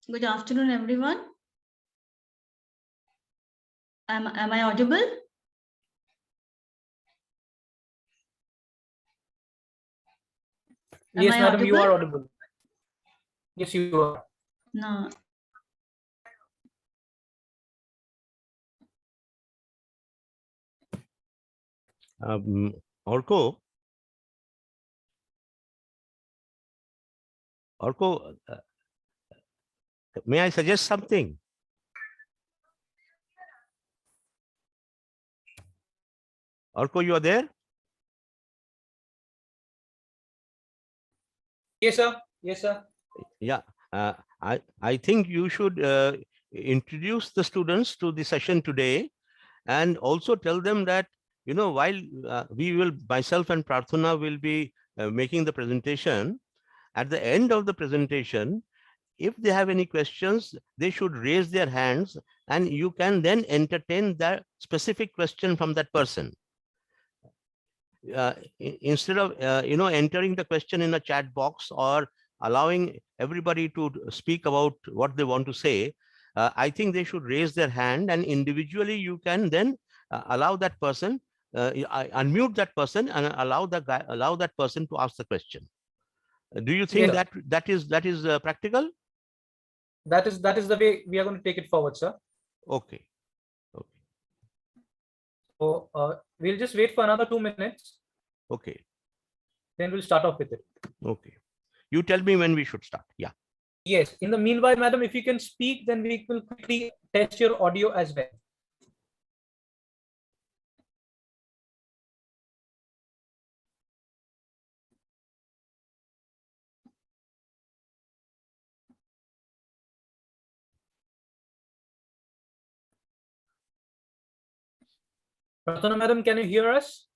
Good afternoon, everyone. Am I audible? Yes, madam, you are audible. Yes, you are. No. Orko, may I suggest something? Orko, you are there? Yes, sir. Yes, sir. Yeah, I think you should introduce the students to the session today, and also tell them that, while myself and Prarthana will be making the presentation, at the end of the presentation, if they have any questions, they should raise their hands, and you can then entertain that specific question from that person. Instead of entering the question in a chat box or allowing everybody to speak about what they want to say, I think they should raise their hand, and individually you can then allow that person, unmute that person, and allow that person to ask the question. Do you think that is practical? That is the way we are going to take it forward, sir. Okay. So we'll just wait for another 2 minutes. Okay. Then we'll start off with it. Okay. You tell me when we should start. Yeah. Yes. In the meanwhile, madam, if you can speak, then we will quickly test your audio as well. Pradhan, madam, can you hear us?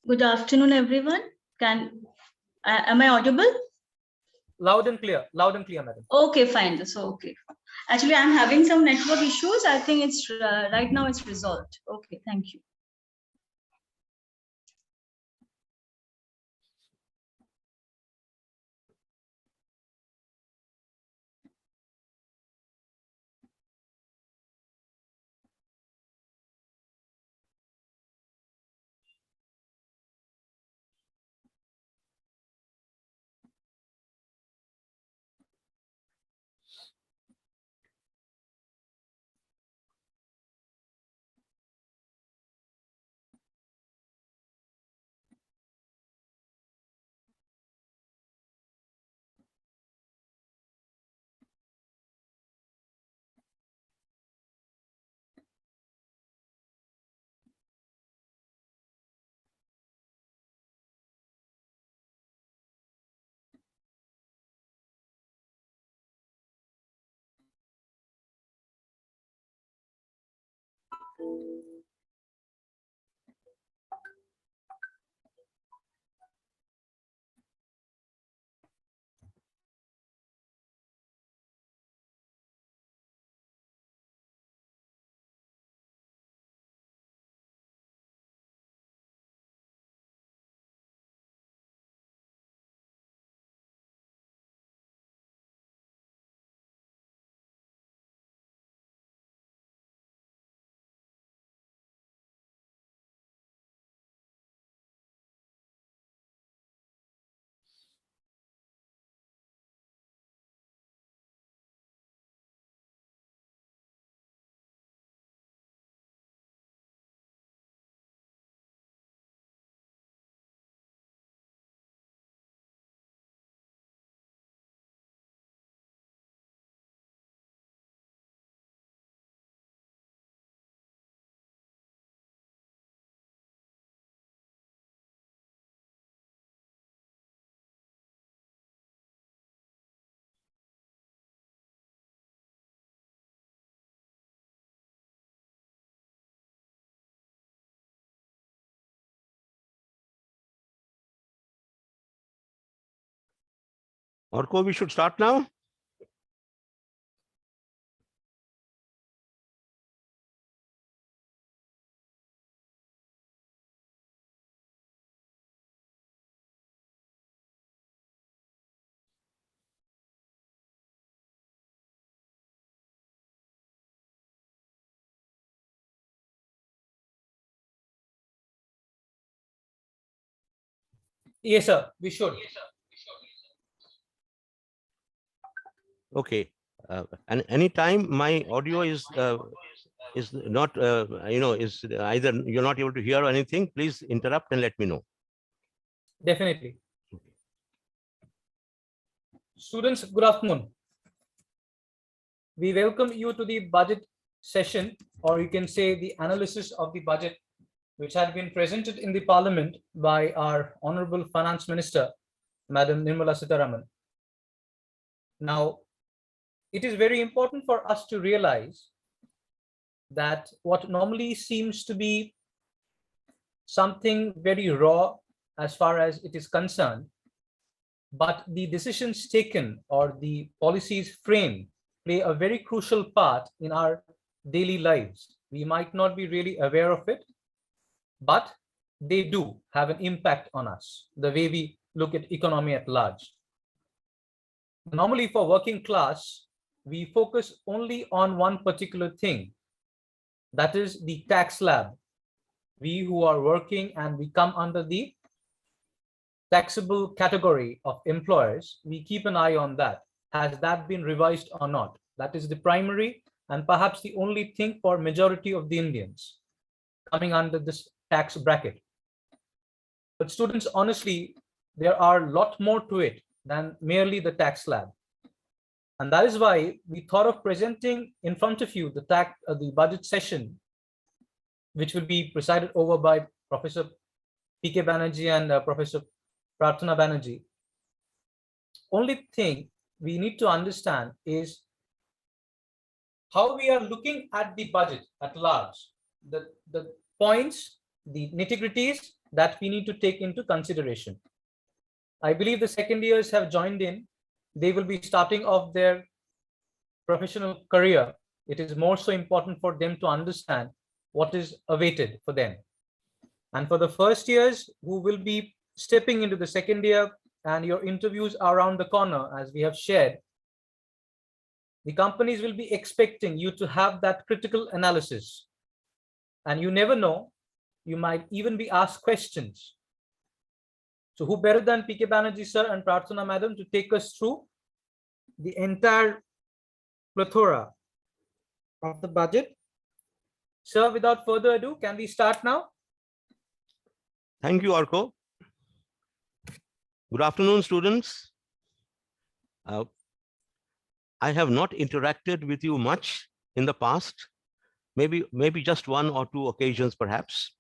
Good afternoon, everyone. Am I audible? Loud and clear, madam. Okay, fine. So, okay. Actually, I'm having some network issues. I think it's right now it's resolved. Okay, thank you. Orko, we should start now. Yes, sir. We should. Okay. And anytime my audio is not, is either you're not able to hear anything, please interrupt and let me know. Definitely. Students, good afternoon. We welcome you to the budget session, or you can say the analysis of the budget, which had been presented in the Parliament by our Honorable Finance Minister, Madam Nirmala Sitharaman. Now, it is very important for us to realize that what normally seems to be something very raw as far as it is concerned, but the decisions taken or the policies framed play a very crucial part in our daily lives. We might not be really aware of it, but they do have an impact on us, the way we look at economy at large. Normally for working class, we focus only on one particular thing, that is the tax slab. We who are working and we come under the taxable category of employers, we keep an eye on that. Has that been revised or not? That is the primary and perhaps the only thing for majority of the Indians coming under this tax bracket. But students, honestly, there are a lot more to it than merely the tax slab. And that is why we thought of presenting in front of you the budget session, which will be presided over by Professor P.K. Banerjee and Professor Pradhan Banerjee. Only thing we need to understand is how we are looking at the budget at large, the points, the nitty-gritties that we need to take into consideration. I believe the second years have joined in. They will be starting off their professional career. It is more so important for them to understand what is awaited for them. And for the first years who will be stepping into the second year, and your interviews are around the corner, as we have shared, the companies will be expecting you to have that critical analysis. And you never know, you might even be asked questions. So who better than P.K. Banerjee sir and Pradhan madam to take us through the entire plethora of the budget. Sir, without further ado, can we start now? Thank you, Orko. Good afternoon, students. I have not interacted with you much in the past, maybe just one or two occasions perhaps,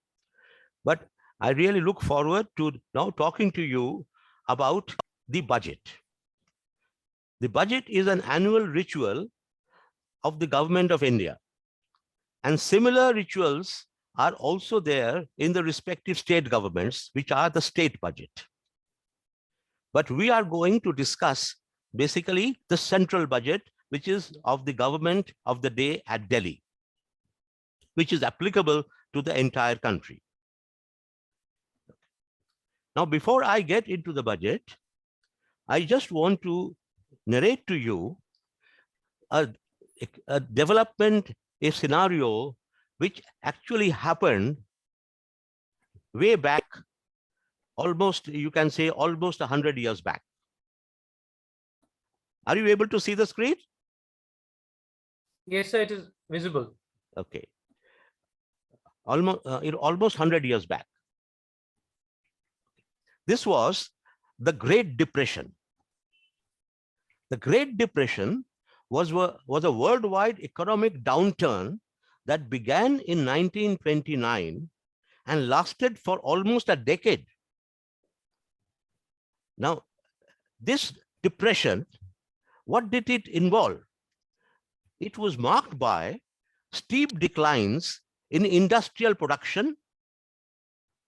but I really look forward to now talking to you about the budget. The budget is an annual ritual of the government of India, and similar rituals are also there in the respective state governments, which are the state budget. But we are going to discuss basically the central budget, which is of the government of the day at Delhi, which is applicable to the entire country. Now, before I get into the budget, I just want to narrate to you a development, a scenario which actually happened way back, almost, you can say almost 100 years back. Are you able to see the screen? Yes, sir, it is visible. Okay. Almost 100 years back. This was the Great Depression. The Great Depression was a worldwide economic downturn that began in 1929 and lasted for almost a decade. Now, this depression, what did it involve? It was marked by steep declines in industrial production,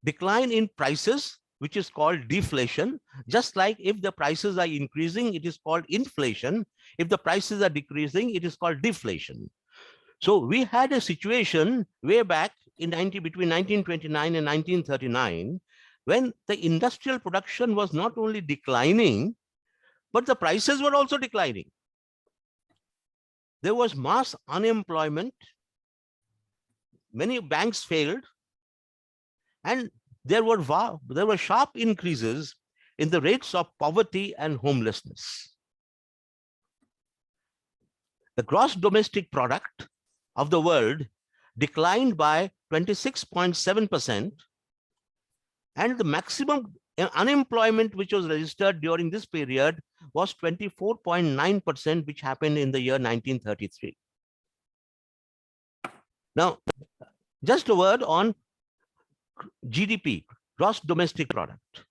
decline in prices, which is called deflation. Just like if the prices are increasing, it is called inflation. If the prices are decreasing, it is called deflation. So we had a situation way back in between 1929 and 1939, when the industrial production was not only declining, but the prices were also declining. There was mass unemployment. Many banks failed, and there were sharp increases in the rates of poverty and homelessness. The gross domestic product of the world declined by 26.7%, and the maximum unemployment which was registered during this period was 24.9%, which happened in the year 1933. Now, just a word on GDP, gross domestic product.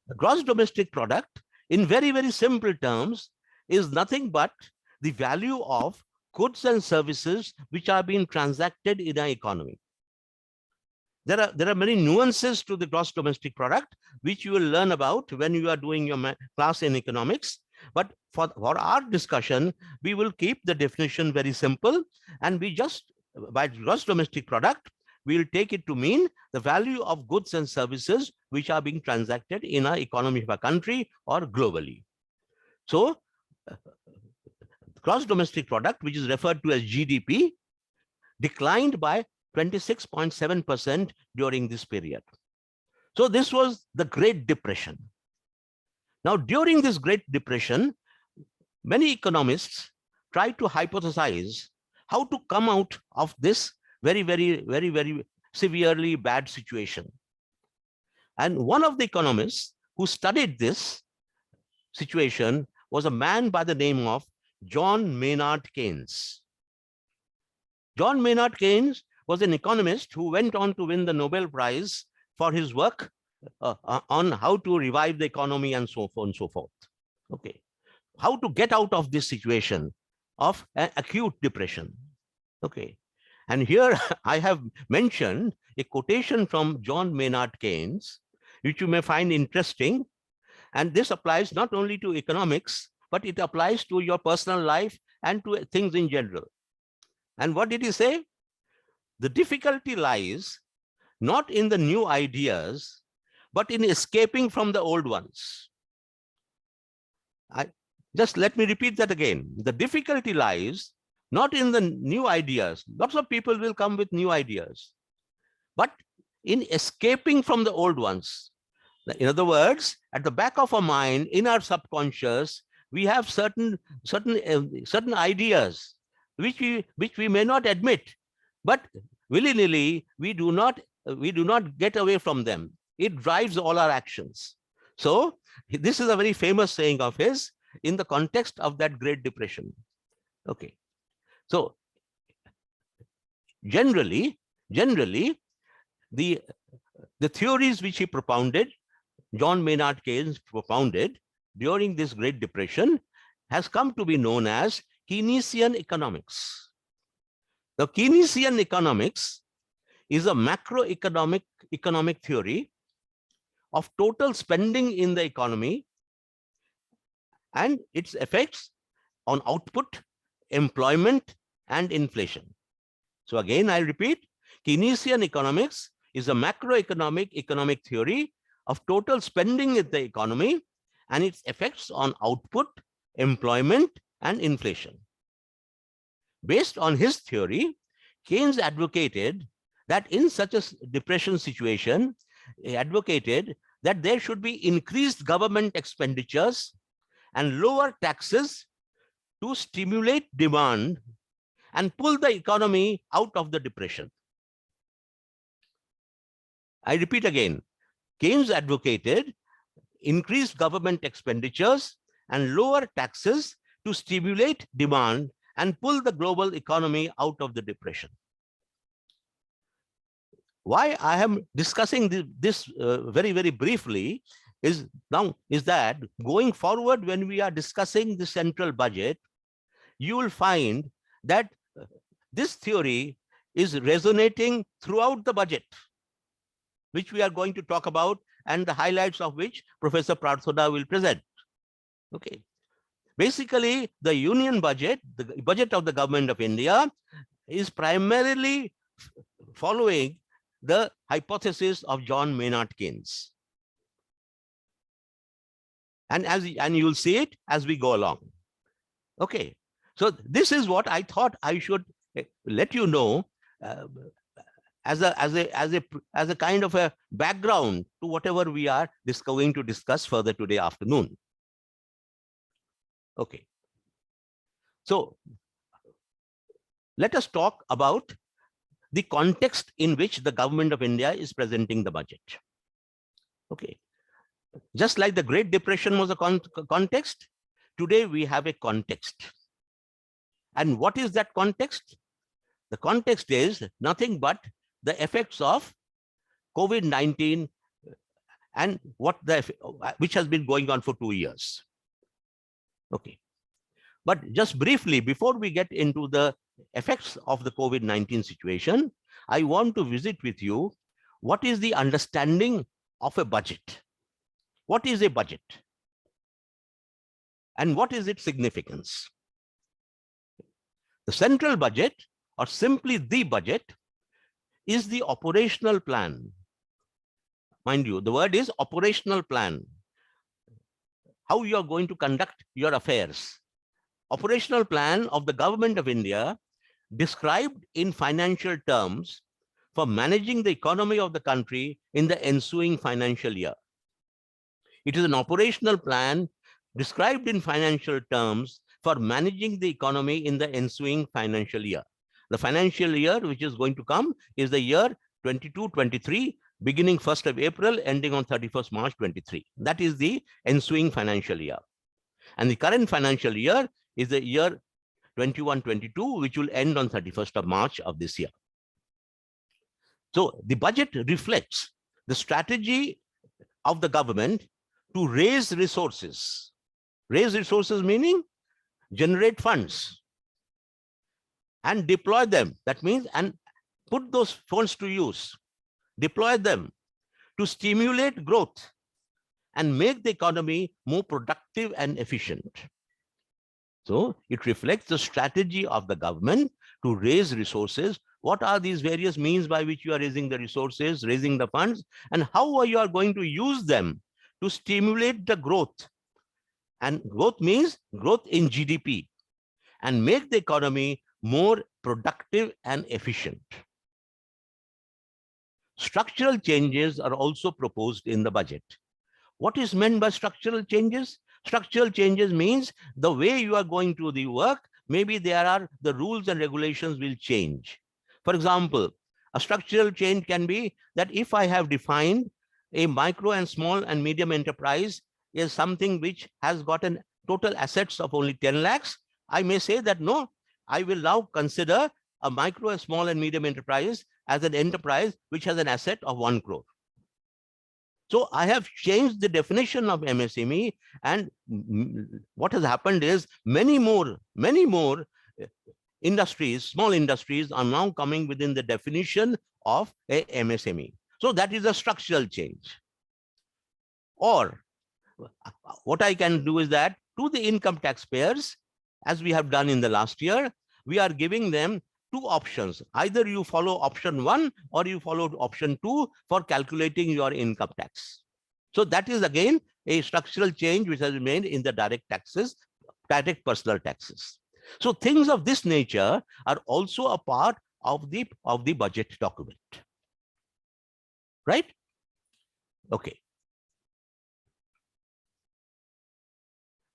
The gross domestic product, in very, very simple terms, is nothing but the value of goods and services which are being transacted in our economy. There are many nuances to the gross domestic product, which you will learn about when you are doing your class in economics. But for our discussion, we will keep the definition very simple, and we just, by gross domestic product, we will take it to mean the value of goods and services which are being transacted in our economy of a country or globally. So, gross domestic product, which is referred to as GDP, declined by 26.7% during this period. So this was the Great Depression. Now, during this Great Depression, many economists tried to hypothesize how to come out of this very, very, very, very severely bad situation. And one of the economists who studied this situation was a man by the name of John Maynard Keynes. John Maynard Keynes was an economist who went on to win the Nobel Prize for his work on how to revive the economy and so on and so forth. Okay, how to get out of this situation of acute depression. Okay, and here I have mentioned a quotation from John Maynard Keynes, which you may find interesting. And this applies not only to economics, but it applies to your personal life and to things in general. And what did he say? The difficulty lies not in the new ideas, but in escaping from the old ones. Just let me repeat that again. The difficulty lies not in the new ideas. Lots of people will come with new ideas, but in escaping from the old ones. In other words, at the back of our mind, in our subconscious, we have certain ideas which we may not admit, but willy-nilly we do not get away from them. It drives all our actions. So this is a very famous saying of his in the context of that Great Depression. Okay, so generally the theories which he propounded, John Maynard Keynes propounded during this Great Depression, has come to be known as Keynesian economics. The Keynesian economics is a macroeconomic theory of total spending in the economy and its effects on output, employment, and inflation. So again, I repeat, Keynesian economics is a macroeconomic theory of total spending in the economy and its effects on output, employment, and inflation. Based on his theory, Keynes advocated that in such a depression situation, he advocated that there should be increased government expenditures and lower taxes to stimulate demand and pull the economy out of the depression. I repeat again, Keynes advocated increased government expenditures and lower taxes to stimulate demand and pull the global economy out of the depression. Why I am discussing this very, very briefly is that going forward, when we are discussing the central budget, you will find that this theory is resonating throughout the budget, which we are going to talk about and the highlights of which Professor Pradhan will present. Okay. Basically, the union budget, the budget of the government of India, is primarily following the hypothesis of John Maynard Keynes. And you'll see it as we go along. Okay. So this is what I thought I should let you know as a kind of a background to whatever we are going to discuss further today afternoon. Okay. So let us talk about the context in which the government of India is presenting the budget. Okay. Just like the Great Depression was a context, today we have a context. And what is that context? The context is nothing but the effects of COVID-19 and which has been going on for 2 years. Okay. But just briefly, before we get into the effects of the COVID-19 situation, I want to visit with you what is the understanding of a budget. What is a budget? And what is its significance? The central budget, or simply the budget, is the operational plan. Mind you, the word is operational plan. How you are going to conduct your affairs. Operational plan of the government of India described in financial terms for managing the economy of the country in the ensuing financial year. It is an operational plan described in financial terms for managing the economy in the ensuing financial year. The financial year which is going to come is the year 22-23, beginning 1st of April, ending on 31st March 23. That is the ensuing financial year. And the current financial year is the year 21-22, which will end on 31st of March of this year. So the budget reflects the strategy of the government to raise resources. Raise resources meaning generate funds and deploy them. That means, and put those funds to use, deploy them to stimulate growth and make the economy more productive and efficient. So it reflects the strategy of the government to raise resources. What are these various means by which you are raising the resources, raising the funds, and how are you going to use them to stimulate the growth? And growth means growth in GDP and make the economy more productive and efficient. Structural changes are also proposed in the budget. What is meant by structural changes? Structural changes means the way you are going to the work, maybe the rules and regulations will change. For example, a structural change can be that if I have defined a micro and small and medium enterprise is something which has gotten total assets of only 10 lakhs, I may say that no, I will now consider a micro, a small and medium enterprise as an enterprise which has an asset of 1 crore. So I have changed the definition of MSME, and what has happened is many more industries, small industries are now coming within the definition of a MSME. So that is a structural change. Or what I can do is that to the income taxpayers, as we have done in the last year, we are giving them 2 options. Either you follow option 1 or you follow option 2 for calculating your income tax. So that is again a structural change which has been made in the direct taxes, direct personal taxes. So things of this nature are also a part of the budget document. Right? Okay.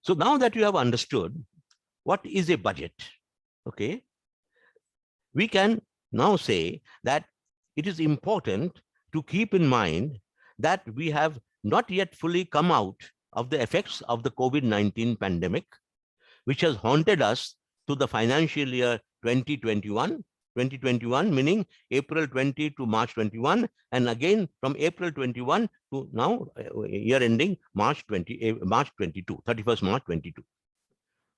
So now that you have understood what is a budget, okay, we can now say that it is important to keep in mind that we have not yet fully come out of the effects of the COVID-19 pandemic, which has haunted us to the financial year 2021, meaning April 20 to March 21, and again from April 21 to now year ending March 22, 31st March 22.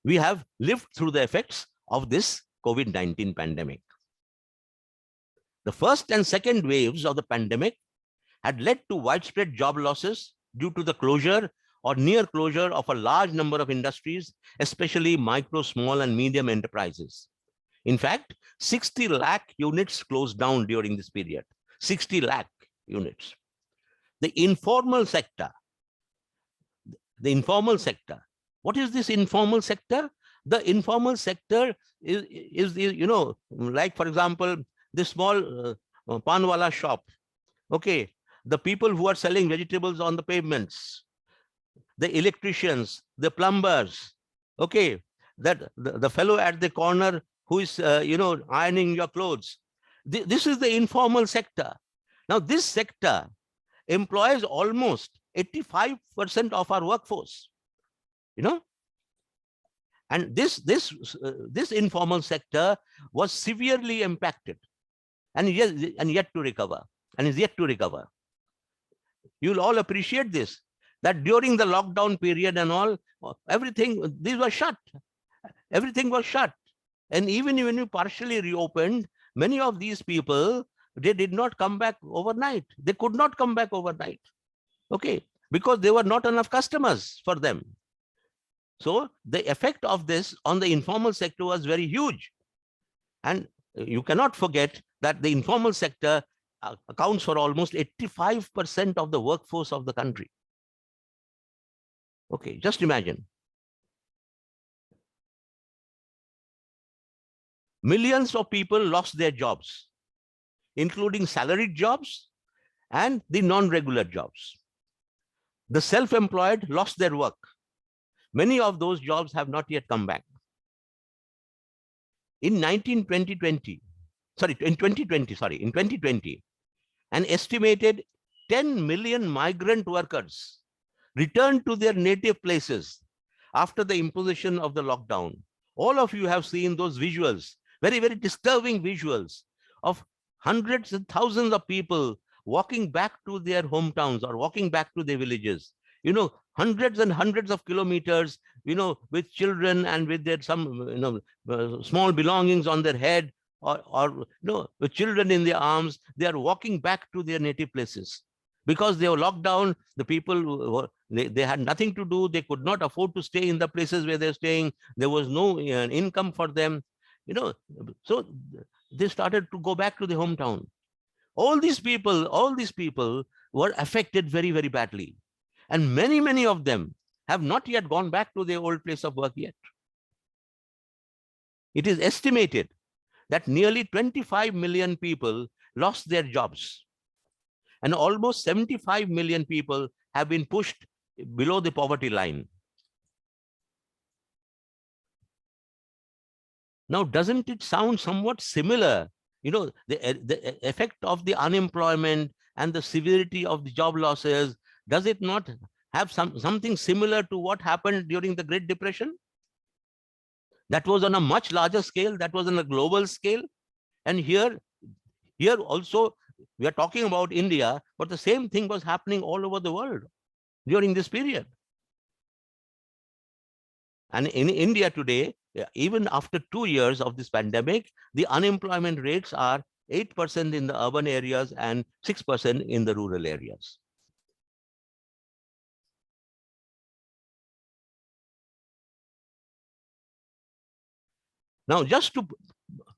We have lived through the effects of this COVID-19 pandemic. The first and second waves of the pandemic had led to widespread job losses due to the closure or near closure of a large number of industries, especially micro, small, and medium enterprises. In fact, 60 lakh units closed down during this period. 60 lakh units. The informal sector. The informal sector. What is this informal sector? The informal sector is you know, like for example, the small panwala shop. Okay, the people who are selling vegetables on the pavements, the electricians, the plumbers. Okay, that the fellow at the corner who is you know, ironing your clothes. This is the informal sector. Now, this sector employs almost 85% of our workforce. You know, and this informal sector was severely impacted, and yet to recover, and is yet to recover. You'll all appreciate this, that during the lockdown period and all, everything, these were shut. Everything was shut. And even when you partially reopened, many of these people, they did not come back overnight. They could not come back overnight. Okay, because there were not enough customers for them. So the effect of this on the informal sector was very huge. And you cannot forget that the informal sector accounts for almost 85% of the workforce of the country. Okay, just imagine. Millions of people lost their jobs, including salaried jobs and the non-regular jobs. The self-employed lost their work. Many of those jobs have not yet come back. In 2020, an estimated 10 million migrant workers returned to their native places after the imposition of the lockdown. All of you have seen those visuals, very, very disturbing visuals of hundreds and thousands of people walking back to their hometowns or walking back to their villages. You know, hundreds and hundreds of kilometers, you know, with children and with their some, you know, small belongings on their head, or you know, with children in their arms. They are walking back to their native places because they were locked down. The people, they had nothing to do. They could not afford to stay in the places where they're staying. There was no income for them, you know. So they started to go back to the hometown. All these people were affected very, very badly. And many, many of them have not yet gone back to their old place of work yet. It is estimated that nearly 25 million people lost their jobs, and almost 75 million people have been pushed below the poverty line. Now, doesn't it sound somewhat similar? You know, the effect of the unemployment and the severity of the job losses, does it not have something similar to what happened during the Great Depression? That was on a much larger scale. That was on a global scale. And here also, we are talking about India, but the same thing was happening all over the world during this period. And in India today, even after 2 years of this pandemic, the unemployment rates are 8% in the urban areas and 6% in the rural areas. Now, just to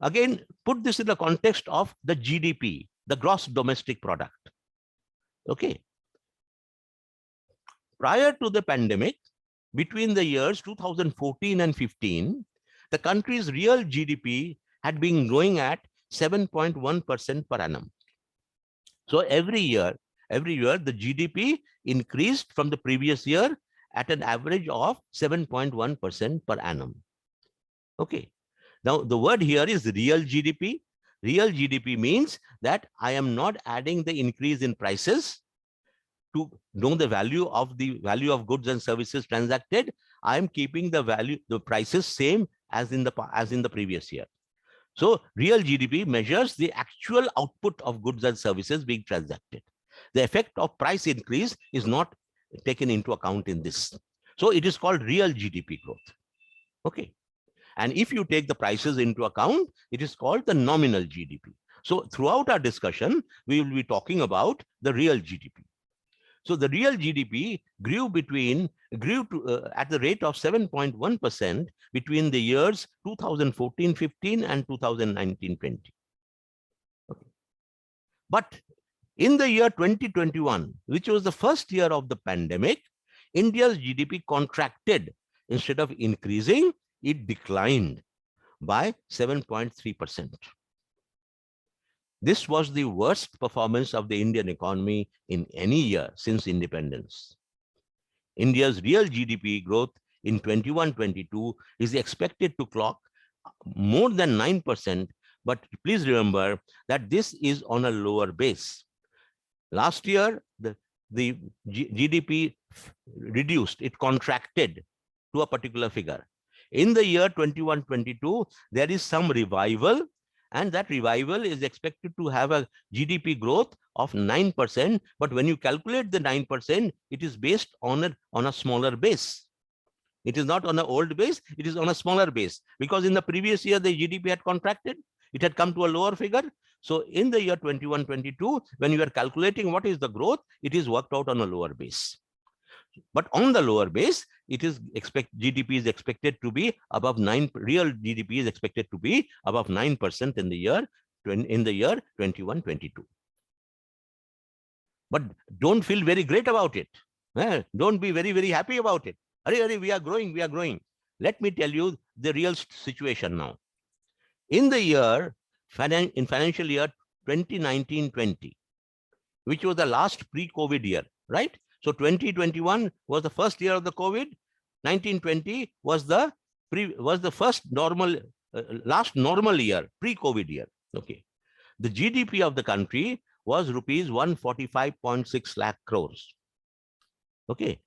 again put this in the context of the GDP, the gross domestic product. Okay. Prior to the pandemic, between the years 2014 and 15, the country's real GDP had been growing at 7.1% per annum. So every year, the GDP increased from the previous year at an average of 7.1% per annum. Okay. Now, the word here is real GDP. Real GDP means that I am not adding the increase in prices to know the value of goods and services transacted. I am keeping the prices same as in the previous year. So real GDP measures the actual output of goods and services being transacted. The effect of price increase is not taken into account in this. So it is called real GDP growth. Okay. And if you take the prices into account, it is called the nominal GDP. So throughout our discussion, we will be talking about the real GDP. So the real GDP grew at the rate of 7.1% between the years 2014-15 and 2019-20. Okay. But in the year 2021, which was the first year of the pandemic, India's GDP contracted. Instead of increasing, it declined by 7.3%. This was the worst performance of the Indian economy in any year since independence. India's real GDP growth in 21-22 is expected to clock more than 9%, but please remember that this is on a lower base. Last year, the GDP reduced, it contracted to a particular figure. In the year 21-22, there is some revival, and that revival is expected to have a GDP growth of 9%. But when you calculate the 9%, it is based on a smaller base. It is not on an old base, it is on a smaller base. Because in the previous year, the GDP had contracted, it had come to a lower figure. So in the year 21-22, when you are calculating what is the growth, it is worked out on a lower base. But on the lower base, GDP is expected to be above 9%. Real GDP is expected to be above 9% in the year 21-22. But don't feel very great about it. Don't be very, very happy about it. Hurry, we are growing, we are growing. Let me tell you the real situation now. In financial year 2019-20, which was the last pre-COVID year, right? So 2021 was the first year of the COVID. 1920 was the first last normal year, pre-COVID year. Okay, the GDP of the country was rupees 145.6 lakh crores. Okay,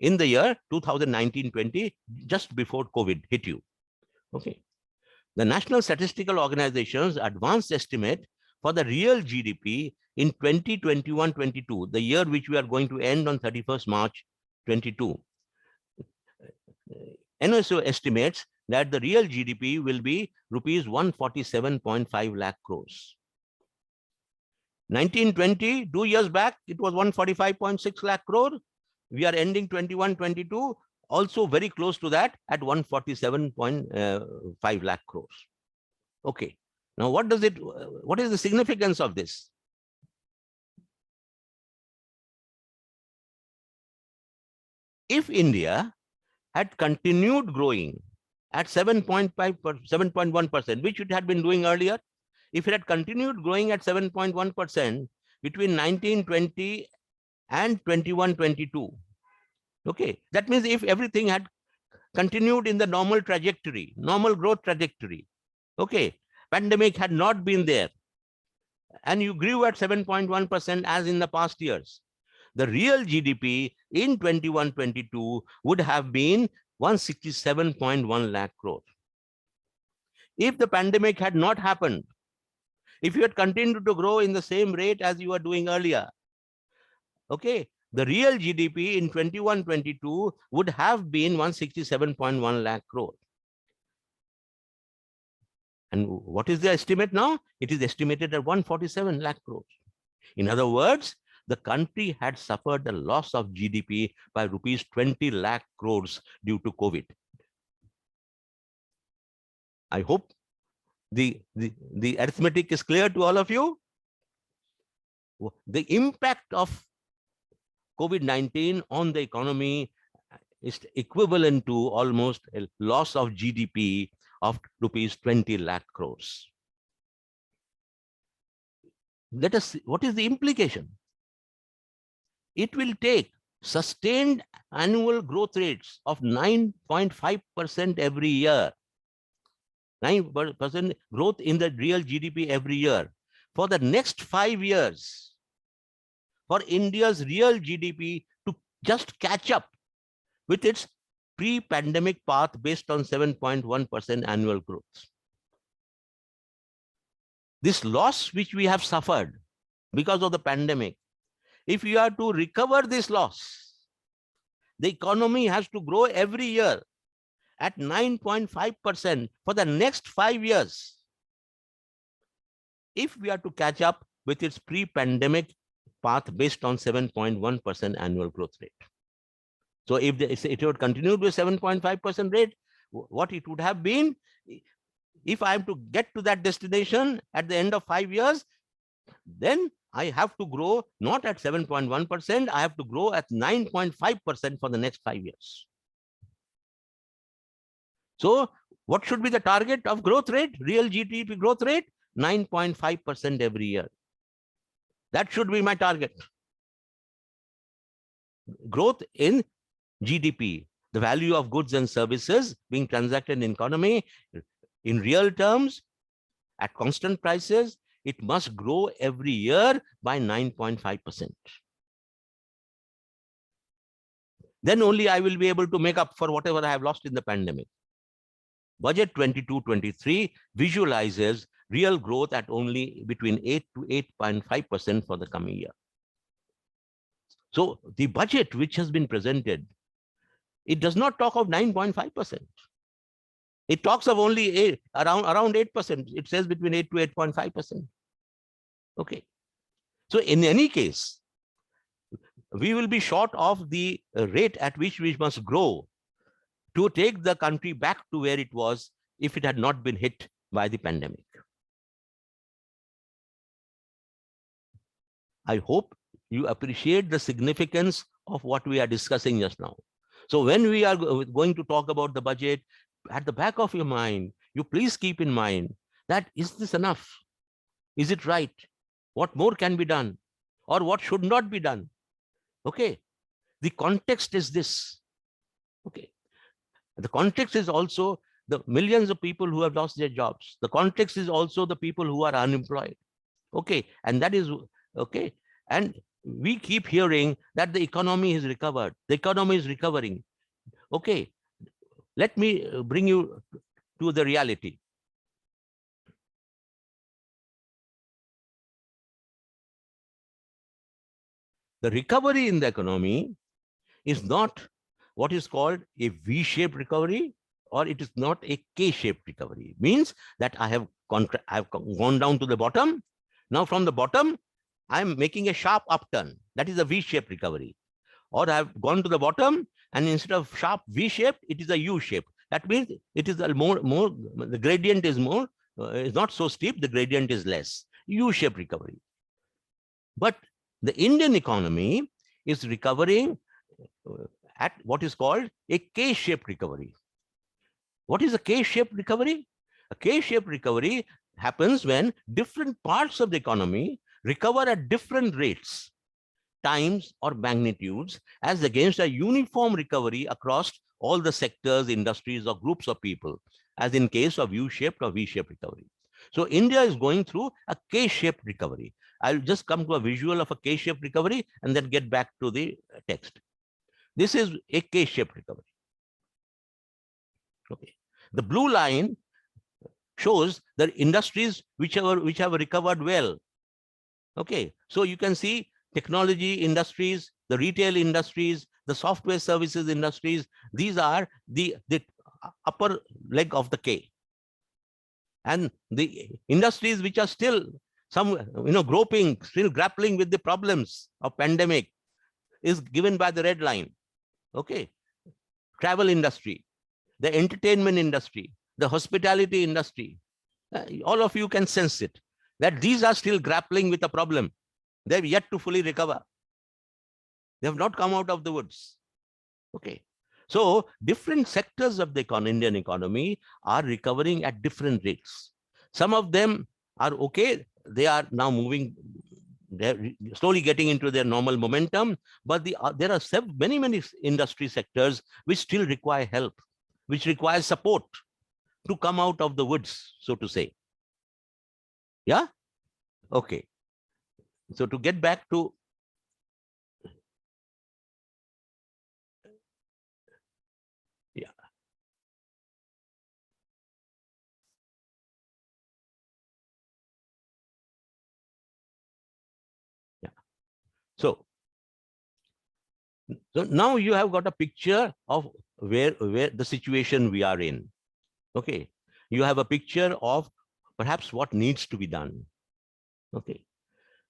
in the year 2019-20, just before COVID hit you. Okay, the National Statistical Organization's advanced estimate for the real GDP in 2021-22, the year which we are going to end on 31st March 22, NSO estimates that the real GDP will be rupees 147.5 lakh crores. 1920, 2 years back, it was 145.6 lakh crore. We are ending 21-22, also very close to that at 147.5 lakh crores. Okay. Now, what is the significance of this? If India had continued growing at 7.1%, which it had been doing earlier, if it had continued growing at 7.1% between 1920 and 21-22, okay, that means if everything had continued in the normal trajectory, normal growth trajectory, okay, pandemic had not been there, and you grew at 7.1% as in the past years, the real GDP in 21-22 would have been 167.1 lakh crore. If the pandemic had not happened, if you had continued to grow in the same rate as you were doing earlier, okay, the real GDP in 21-22 would have been 167.1 lakh crore. And what is the estimate now? It is estimated at 147 lakh crores. In other words, the country had suffered a loss of GDP by rupees 20 lakh crores due to COVID. I hope the arithmetic is clear to all of you. The impact of COVID-19 on the economy is equivalent to almost a loss of GDP of rupees 20 lakh crores. Let us see, what is the implication? It will take sustained annual growth rates of 9.5% every year. 9% growth in the real GDP every year for the next 5 years for India's real GDP to just catch up with its pre-pandemic path based on 7.1% annual growth. This loss which we have suffered because of the pandemic, if you are to recover this loss, the economy has to grow every year at 9.5% for the next 5 years. if we are to catch up with its pre-pandemic path based on 7.1% annual growth rate. So if it would continue with 7.5% rate, what it would have been, if I am to get to that destination at the end of 5 years, then I have to grow not at 7.1%, I have to grow at 9.5% for the next 5 years. So what should be the target of growth rate, real GDP growth rate? 9.5% every year. That should be my target. Growth in GDP, the value of goods and services being transacted in economy in real terms at constant prices, it must grow every year by 9.5%. Then only I will be able to make up for whatever I have lost in the pandemic. Budget 22-23 visualizes real growth at only between 8 to 8.5% for the coming year. So the budget which has been presented, it does not talk of 9.5%. It talks of only around 8%. It says between 8 to 8.5%. Okay. So in any case, we will be short of the rate at which we must grow to take the country back to where it was if it had not been hit by the pandemic. I hope you appreciate the significance of what we are discussing just now. So when we are going to talk about the budget, at the back of your mind, you please keep in mind that, is this enough? Is it right? What more can be done? Or what should not be done? Okay. The context is this. Okay. The context is also the millions of people who have lost their jobs. The context is also the people who are unemployed. Okay. And that is okay. And we keep hearing that the economy is recovered. The economy is recovering. Okay. Let me bring you to the reality. The recovery in the economy is not what is called a V-shaped recovery, or it is not a K-shaped recovery. It means that I have gone down to the bottom. Now from the bottom, I am making a sharp upturn. That is a V-shaped recovery. Or I have gone to the bottom, and instead of sharp V-shaped, it is a U-shaped. That means it is a the gradient is more, is not so steep, the gradient is less. U-shaped recovery. But the Indian economy is recovering at what is called a K-shaped recovery. What is a K-shaped recovery? A K-shaped recovery happens when different parts of the economy recover at different rates, times, or magnitudes, as against a uniform recovery across all the sectors, industries, or groups of people, as in case of U-shaped or V-shaped recovery. So India is going through a K-shaped recovery. I'll just come to a visual of a K-shaped recovery and then get back to the text. This is a K-shaped recovery. Okay. The blue line shows the industries which have recovered well. Okay. So you can see technology industries, the retail industries, the software services industries. These are the upper leg of the K. And the industries which are still groping, still grappling with the problems of pandemic is given by the red line. Okay. Travel industry, the entertainment industry, the hospitality industry. All of you can sense it, that these are still grappling with a problem. They've yet to fully recover. They have not come out of the woods. Okay. So different sectors of the Indian economy are recovering at different rates. Some of them are okay. They are now moving, they're slowly getting into their normal momentum, but there are many industry sectors which still require help, which require support to come out of the woods, so to say. Yeah? Okay. So to get back to So now you have got a picture of where the situation we are in. Okay. You have a picture of perhaps what needs to be done. Okay.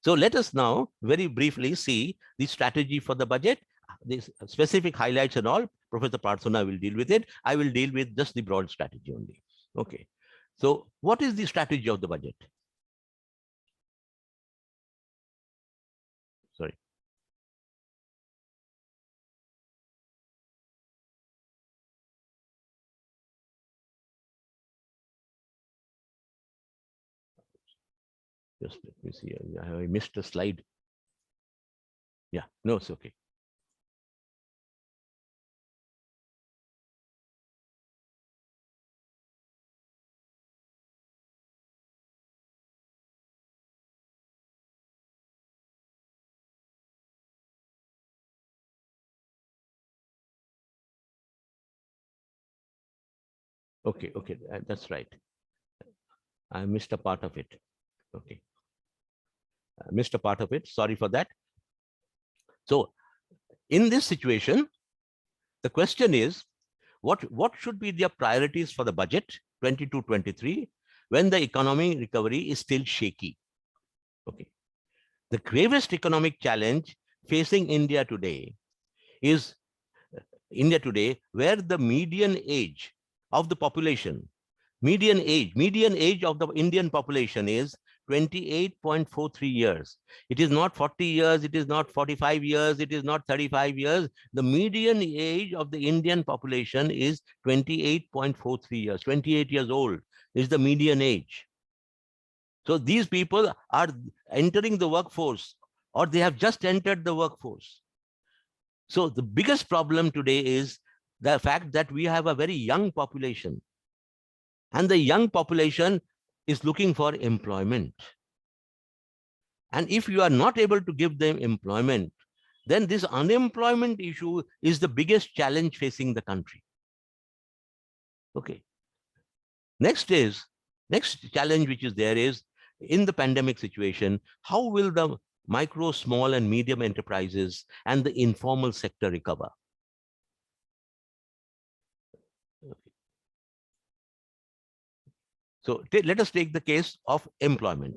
So let us now very briefly see the strategy for the budget. These specific highlights and all, Professor Prathana will deal with it. I will deal with just the broad strategy only. Okay. So what is the strategy of the budget? Sorry. Just let me see. I missed a slide. Yeah, no, it's okay. Okay, okay, that's right. I missed a part of it. Okay. I missed a part of it. Sorry for that. So in this situation, the question is, what should be their priorities for the budget 22-23 when the economic recovery is still shaky? Okay. The gravest economic challenge facing India today is where the median age of the population, median age of the Indian population is 28.43 years. It is not 40 years, it is not 45 years, it is not 35 years. The median age of the Indian population is 28.43 years, 28 years old is the median age. So these people are entering the workforce, or they have just entered the workforce. So the biggest problem today is the fact that we have a very young population, and the young population is looking for employment. And if you are not able to give them employment, then this unemployment issue is the biggest challenge facing the country. Okay. Next challenge which is there is, in the pandemic situation, how will the micro, small, and medium enterprises and the informal sector recover? Okay. So let us take the case of employment.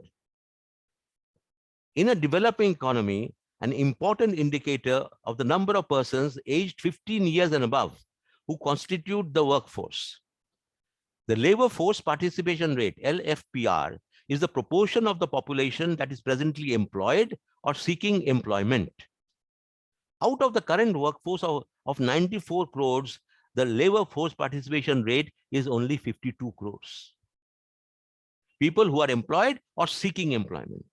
In a developing economy, an important indicator of the number of persons aged 15 years and above who constitute the workforce. The labor force participation rate, LFPR, is the proportion of the population that is presently employed or seeking employment. Out of the current workforce of 94 crores, the labor force participation rate is only 52 crores. People who are employed or seeking employment.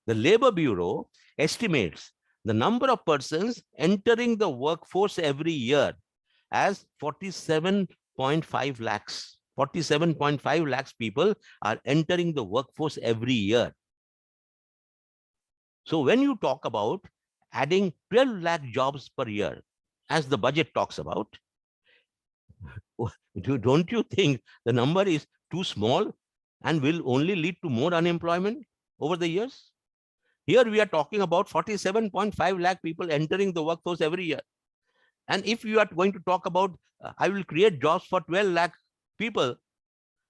The Labor Bureau estimates the number of persons entering the workforce every year as 47.5 lakhs. 47.5 lakhs people are entering the workforce every year. So when you talk about adding 12 lakh jobs per year, as the budget talks about, don't you think the number is too small and will only lead to more unemployment over the years? Here we are talking about 47.5 lakh people entering the workforce every year. And if you are going to talk about, I will create jobs for 12 lakh people,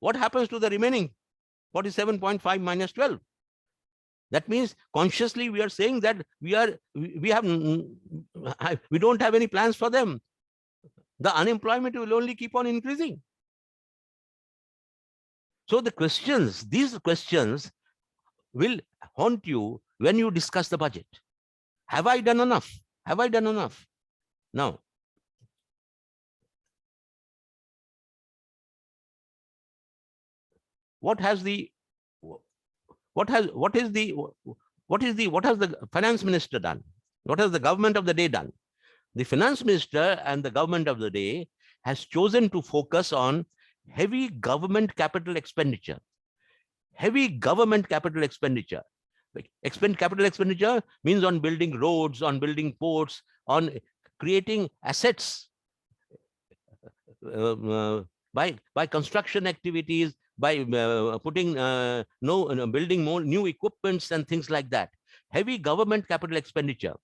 what happens to the remaining 47.5 minus 12? That means consciously we are saying that we don't have any plans for them. The unemployment will only keep on increasing. So these questions will haunt you when you discuss the budget. Have I done enough? Have I done enough? Now, what has the finance minister done? What has the government of the day done? The finance minister and the government of the day has chosen to focus on heavy government capital expenditure. Heavy government capital expenditure. Capital expenditure means on building roads, on building ports, on creating assets by construction activities, by building more new equipments and things like that. Heavy government capital expenditure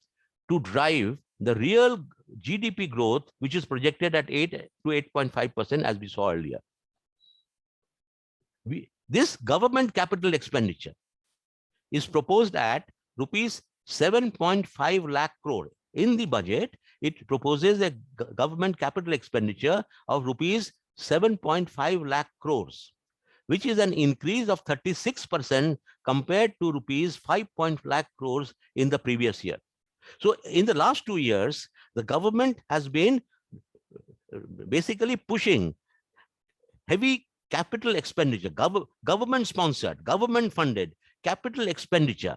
to drive the real GDP growth, which is projected at 8 to 8.5%, as we saw earlier. This government capital expenditure is proposed at rupees 7.5 lakh crore. In the budget, it proposes a government capital expenditure of rupees 7.5 lakh crores, which is an increase of 36% compared to rupees 5 lakh crores in the previous year. So in the last 2 years, the government has been basically pushing heavy capital expenditure, government sponsored, government funded capital expenditure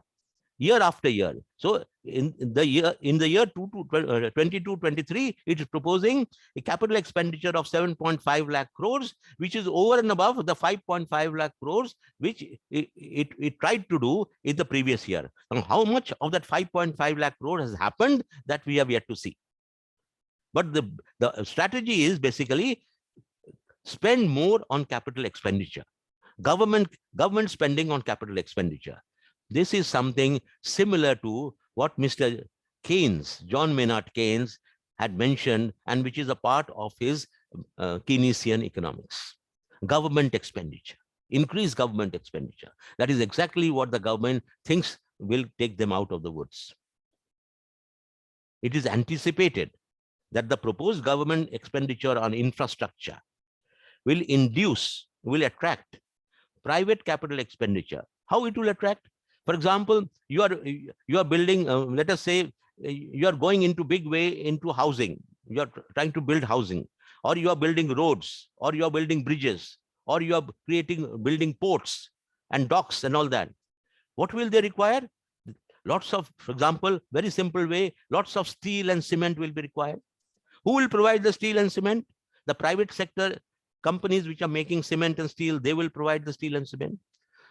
year after year. So in the year 22-23, it is proposing a capital expenditure of 7.5 lakh crores, which is over and above the 5.5 lakh crores, which it tried to do in the previous year. Now, how much of that 5.5 lakh crore has happened, that we have yet to see. But the strategy is basically spend more on capital expenditure, government spending on capital expenditure. This is something similar to what Mr. Keynes, John Maynard Keynes, had mentioned, and which is a part of his Keynesian economics. Government expenditure, increased government expenditure. That is exactly what the government thinks will take them out of the woods. It is anticipated that the proposed government expenditure on infrastructure will attract private capital expenditure. How it will attract? For example, you are building, let us say, you are going into big way into housing. You are trying to build housing, or you are building roads, or you are building bridges, or you are building ports and docks and all that. What will they require? Lots of, for example, very simple way, lots of steel and cement will be required. Who will provide the steel and cement? The private sector companies which are making cement and steel, they will provide the steel and cement.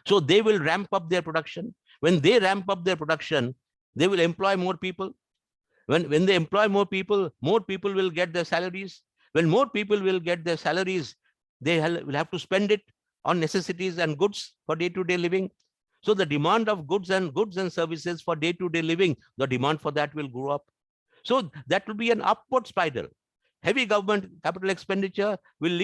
So they will ramp up their production. When they ramp up their production, they will employ more people. When they employ more people will get their salaries. When more people will get their salaries, they will have to spend it on necessities and goods for day-to-day living. So the demand of goods and services for day-to-day living, the demand for that will grow up. So that will be an upward spiral. Heavy government capital expenditure will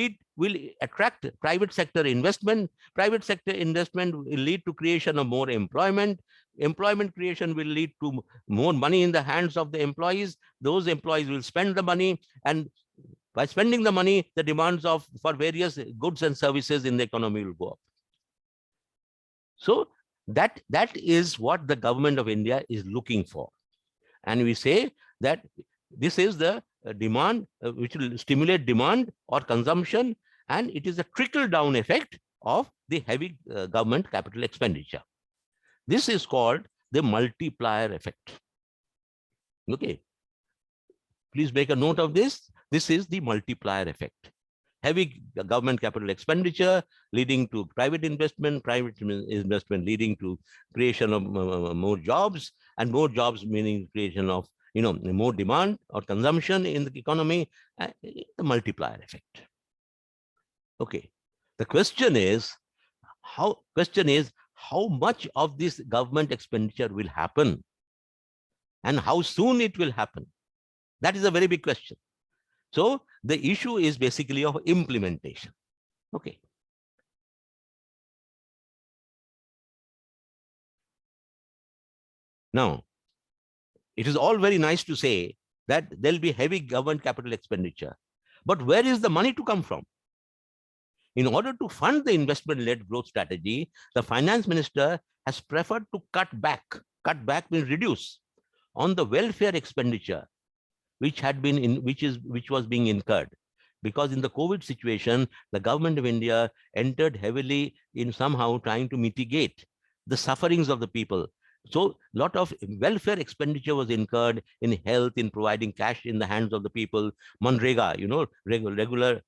attract private sector investment. Private sector investment will lead to creation of more employment. Employment creation will lead to more money in the hands of the employees. Those employees will spend the money, and by spending the money, the demands for various goods and services in the economy will go up. So that is what the government of India is looking for. And we say that this is the demand which will stimulate demand or consumption, and it is a trickle-down effect of the heavy government capital expenditure. This is called the multiplier effect. Okay. Please make a note of this. This is the multiplier effect. Heavy government capital expenditure leading to private investment leading to creation of more jobs, and more jobs meaning creation of more demand or consumption in the economy, the multiplier effect. Okay. The question is how much of this government expenditure will happen and how soon it will happen. That is a very big question. So the issue is basically of implementation. Okay. Now, it is all very nice to say that there'll be heavy government capital expenditure, but where is the money to come from? In order to fund the investment-led growth strategy, the finance minister has preferred to cut back. Cut back means reduce on the welfare expenditure, which was being incurred. Because in the COVID situation, the government of India entered heavily in somehow trying to mitigate the sufferings of the people. So a lot of welfare expenditure was incurred in health, in providing cash in the hands of the people. Manrega, regular,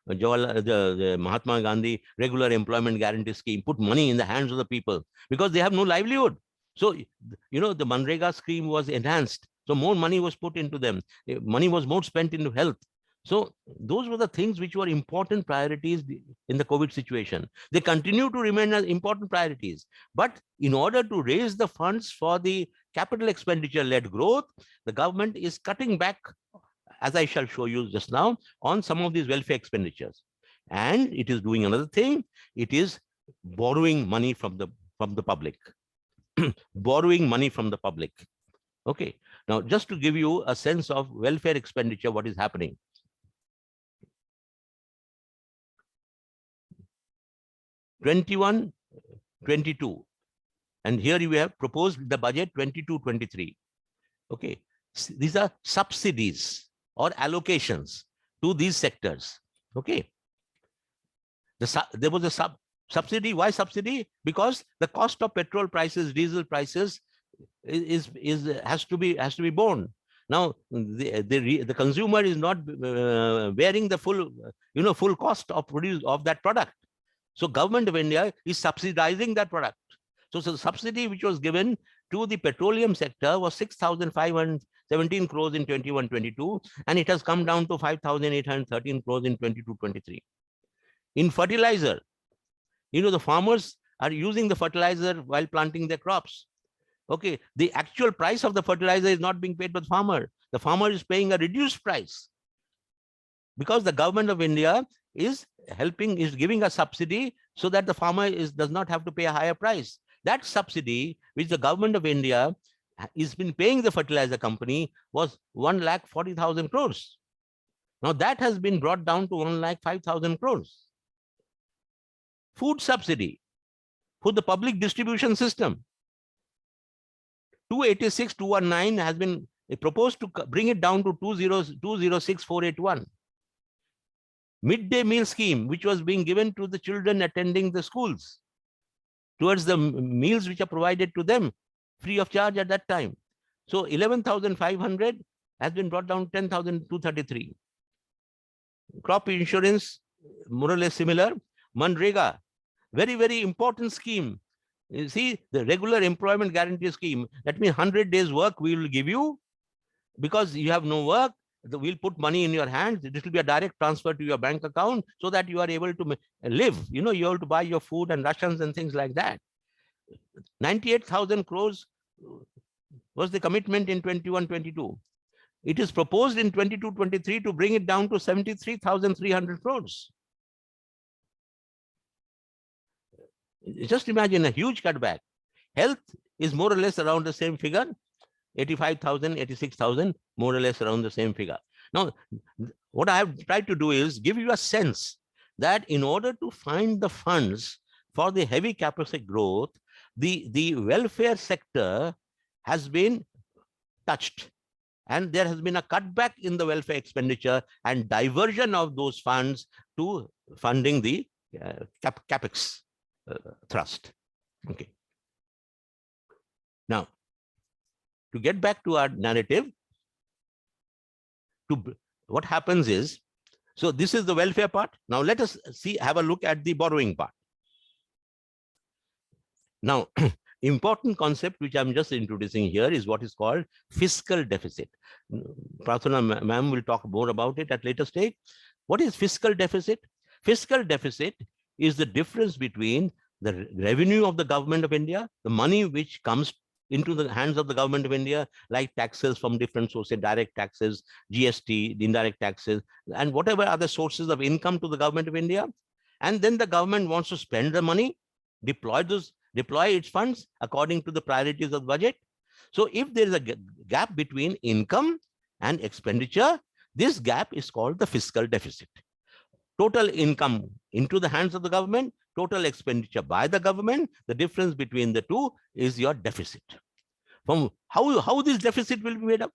the Mahatma Gandhi regular employment guarantee scheme put money in the hands of the people because they have no livelihood. So, the Manrega scheme was enhanced. So more money was put into them. Money was more spent into health. So those were the things which were important priorities in the COVID situation. They continue to remain as important priorities. But in order to raise the funds for the capital expenditure-led growth, the government is cutting back, as I shall show you just now, on some of these welfare expenditures. And it is doing another thing. It is borrowing money from the from the public, borrowing money from the public. Okay. Now, just to give you a sense of welfare expenditure, what is happening. (21-22), and here you have proposed the budget 22-23. Okay, these are subsidies or allocations to these sectors. Okay, there was a subsidy. Why subsidy? Because the cost of petrol prices, diesel prices has to be borne. Now the consumer is not bearing the full cost of that product. So Government of India is subsidizing that product. So the subsidy which was given to the petroleum sector was 6,517 crores in 21-22, and it has come down to 5,813 crores in 22-23. In fertilizer, the farmers are using the fertilizer while planting their crops. Okay, the actual price of the fertilizer is not being paid by the farmer. The farmer is paying a reduced price because the Government of India is giving a subsidy so that the farmer does not have to pay a higher price. That subsidy, which the Government of India has been paying the fertilizer company, was 1,40,000 crores. Now that has been brought down to 1,05,000 crores. Food subsidy for the public distribution system, 286,219 has been proposed to bring it down to 206,481. Midday meal scheme, which was being given to the children attending the schools, towards the meals which are provided to them free of charge at that time. So 11,500 has been brought down to 10,233. Crop insurance, more or less similar. Manrega, very, very important scheme. You see, the regular employment guarantee scheme, that means 100 days work we will give you because you have no work. We'll put money in your hands. This will be a direct transfer to your bank account so that you are able to live. You're able to buy your food and rations and things like that. 98,000 crores was the commitment in 21-22. It is proposed in 22-23 to bring it down to 73,300 crores. Just imagine a huge cutback. Health is more or less around the same figure. 85,000, 86,000, more or less around the same figure. Now, what I have tried to do is give you a sense that in order to find the funds for the heavy capacity growth, the welfare sector has been touched. And there has been a cutback in the welfare expenditure and diversion of those funds to funding the capex thrust. Okay. Now, to get back to our narrative, what happens is, so this is the welfare part. Now let us have a look at the borrowing part. Now, important concept which I'm just introducing here is what is called fiscal deficit. Pradhan ma'am will talk more about it at later stage. What is fiscal deficit? Fiscal deficit is the difference between the revenue of the Government of India, the money which comes into the hands of the Government of India, like taxes from different sources, direct taxes, GST, indirect taxes, and whatever other sources of income to the Government of India. And then the government wants to spend the money, deploy its funds according to the priorities of the budget. So if there is a gap between income and expenditure, this gap is called the fiscal deficit. Total income into the hands of the government, total expenditure by the government, the difference between the two is your deficit. From how this deficit will be made up?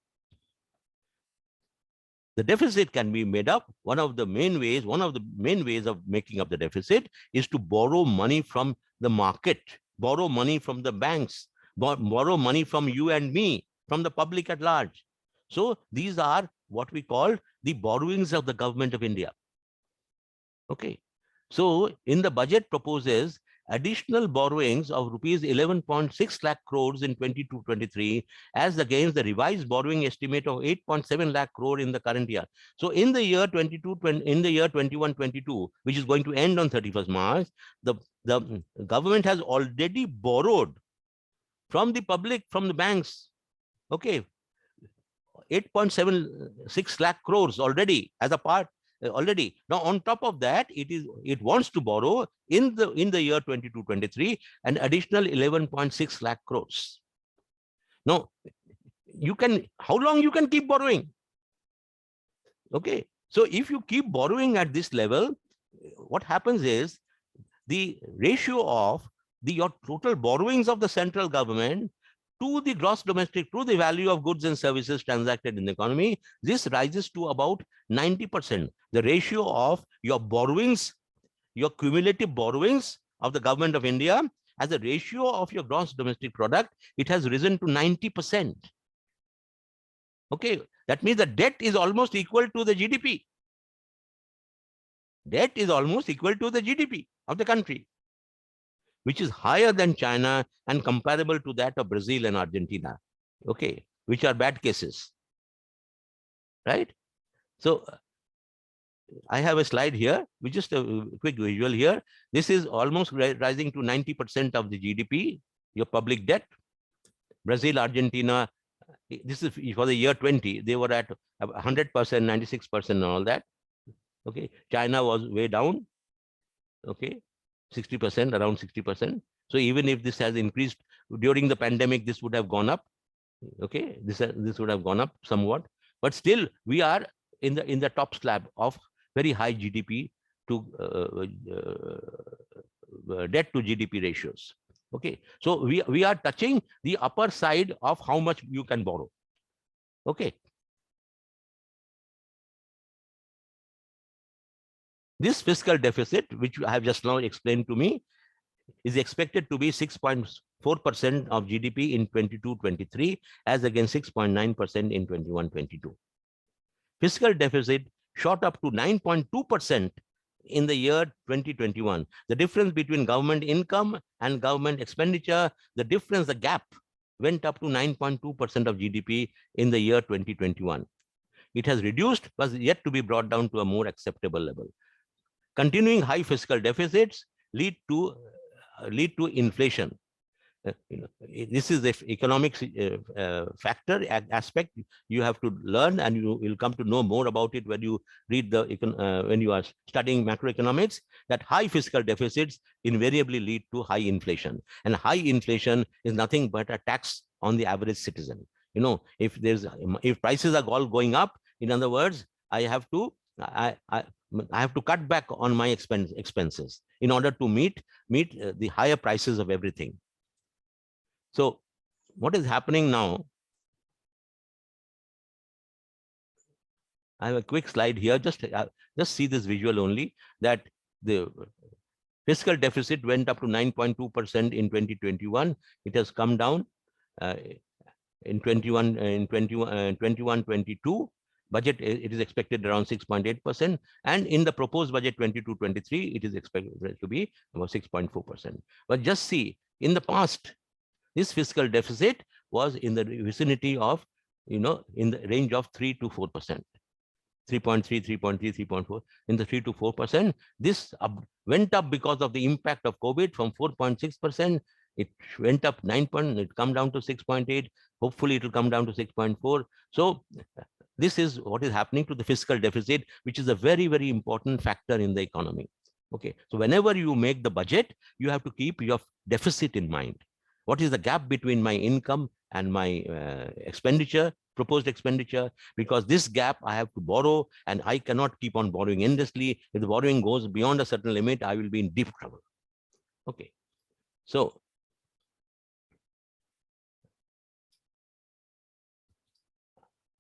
The deficit can be made up. One of the main ways of making up the deficit is to borrow money from the market, borrow money from the banks, borrow money from you and me, from the public at large. So these are what we call the borrowings of the Government of India. Okay. So in the budget proposes additional borrowings of rupees 11.6 lakh crores in 22-23 as against the revised borrowing estimate of 8.7 lakh crore in the current year. So in the year 21-22, which is going to end on 31st March, the government has already borrowed from the public, from the banks, okay, 8.76 lakh crores already as a part. already. Now, on top of that, it wants to borrow in the year 22-23 an additional 11.6 lakh crores. Now, how long you can keep borrowing? Okay, so if you keep borrowing at this level, what happens is the ratio of your total borrowings of the central government to the gross domestic, to the value of goods and services transacted in the economy, this rises to about 90%. The ratio of your borrowings, your cumulative borrowings of the government of India as a ratio of your gross domestic product, it has risen to 90%. Okay, that means the debt is almost equal to the GDP. Debt is almost equal to the GDP of the country, which is higher than China and comparable to that of Brazil and Argentina, okay, which are bad cases, right? So I have a slide here, which is a quick visual here. This is almost rising to 90% of the GDP, your public debt. Brazil, Argentina, this is for the year 20, they were at 100%, 96% and all that. Okay, China was way down, okay, 60%, around 60%. So even if this has increased during the pandemic, this would have gone up. Okay, this would have gone up somewhat, but still we are in the top slab of very high GDP to debt to GDP ratios. Okay, so we are touching the upper side of how much you can borrow. Okay. This fiscal deficit, which you have just now explained to me, is expected to be 6.4% of GDP in 22-23, as against 6.9% in 21-22. Fiscal deficit shot up to 9.2% in the year 2021. The difference between government income and government expenditure, the gap went up to 9.2% of GDP in the year 2021. It has reduced, but yet to be brought down to a more acceptable level. Continuing high fiscal deficits lead to inflation. This is the economic factor aspect you have to learn, and you will come to know more about it when you read when you are studying macroeconomics. That high fiscal deficits invariably lead to high inflation, and high inflation is nothing but a tax on the average citizen. If prices are all going up, in other words, I have to cut back on my expenses in order to meet the higher prices of everything. So what is happening now? I have a quick slide here. Just see this visual only, that the fiscal deficit went up to 9.2% in 2021. It has come down in 21-22. Budget, it is expected around 6.8%, and in the proposed budget 22-23, it is expected to be about 6.4%. But just see, in the past, this fiscal deficit was in the vicinity of, in the range of 3 to 4%, 3.3, 3.3, 3.4, in the 3 to 4%. This went up because of the impact of COVID from 4.6%. It went up 9 point, it come down to 6.8. Hopefully, it will come down to 6.4. So this is what is happening to the fiscal deficit, which is a very, very important factor in the economy. Okay, so whenever you make the budget, you have to keep your deficit in mind. What is the gap between my income and my expenditure, proposed expenditure? Because this gap I have to borrow, and I cannot keep on borrowing endlessly. If the borrowing goes beyond a certain limit, I will be in deep trouble. Okay, so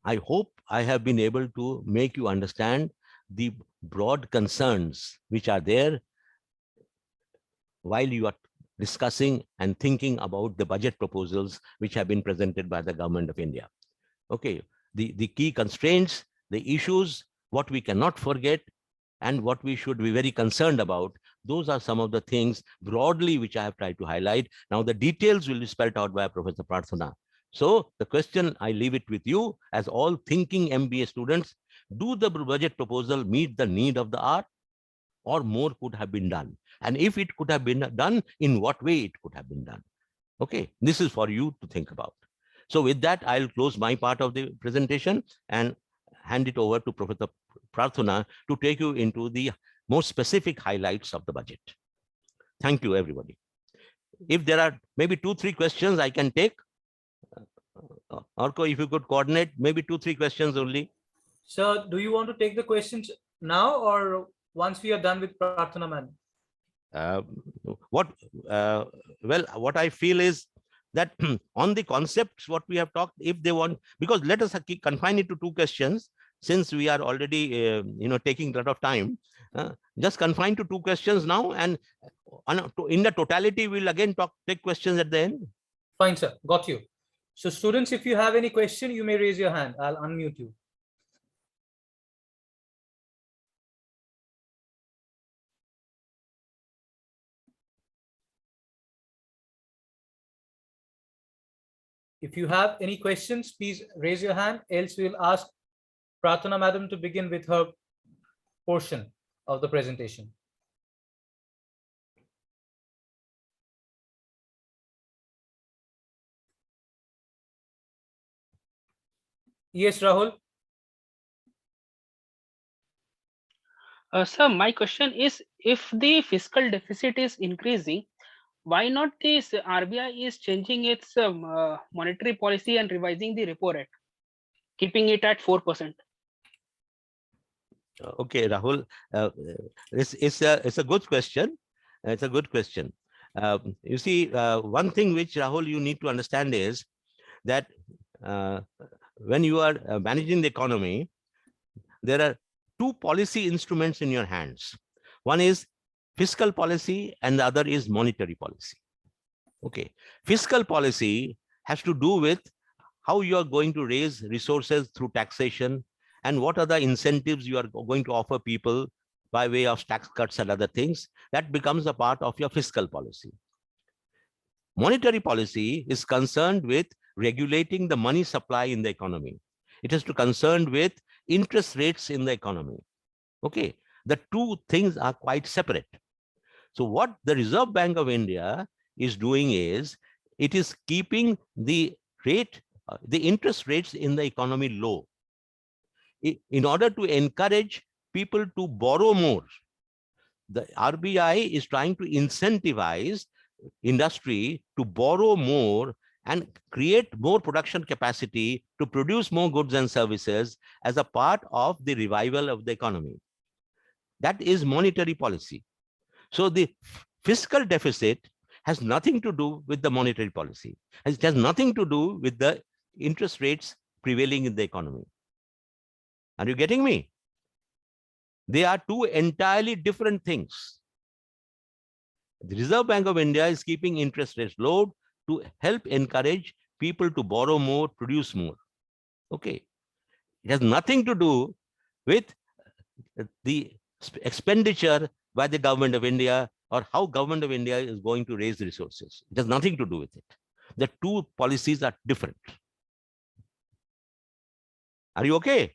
I hope I have been able to make you understand the broad concerns which are there while you are discussing and thinking about the budget proposals which have been presented by the government of India. Okay, the key constraints, the issues, what we cannot forget, and what we should be very concerned about, those are some of the things broadly which I have tried to highlight. Now the details will be spelled out by Professor Pradhan. So the question, I leave it with you as all thinking MBA students: do the budget proposal meet the need of the hour, or more could have been done? And if it could have been done, in what way it could have been done? Okay, this is for you to think about. So with that, I'll close my part of the presentation and hand it over to Professor Prarthana to take you into the more specific highlights of the budget. Thank you, everybody. If there are maybe 2-3 questions I can take. Orko, if you could coordinate, maybe 2-3 questions only. Sir, do you want to take the questions now or once we are done with Prarthana, man? What I feel is that on the concepts, what we have talked, if they want, because let us confine it to 2 questions, since we are already, taking a lot of time, just confine to 2 questions now, and in the totality, we'll again take questions at the end. Fine, sir. Got you. So students, if you have any question, you may raise your hand. I'll unmute you. If you have any questions, please raise your hand, else we'll ask Prarthana madam to begin with her portion of the presentation. Yes, Rahul. Sir, my question is, if the fiscal deficit is increasing, why not this RBI is changing its monetary policy and revising the repo rate, keeping it at 4%? Okay, Rahul, it's a good question. It's a good question. You see, one thing which, Rahul, you need to understand is that when you are managing the economy, there are 2 policy instruments in your hands. One is fiscal policy and the other is monetary policy. Okay, fiscal policy has to do with how you are going to raise resources through taxation and what are the incentives you are going to offer people by way of tax cuts and other things. That becomes a part of your fiscal policy. Monetary policy is concerned with regulating the money supply in the economy. It is concerned with interest rates in the economy. Okay, the 2 things are quite separate. So what the Reserve Bank of India is doing is, it is keeping the interest rates in the economy low in order to encourage people to borrow more. The RBI is trying to incentivize industry to borrow more and create more production capacity to produce more goods and services as a part of the revival of the economy. That is monetary policy. So the fiscal deficit has nothing to do with the monetary policy. It has nothing to do with the interest rates prevailing in the economy. Are you getting me? They are 2 entirely different things. The Reserve Bank of India is keeping interest rates low to help encourage people to borrow more, produce more. Okay. It has nothing to do with the expenditure by the government of India or how government of India is going to raise resources. It has nothing to do with it. The 2 policies are different. Are you okay?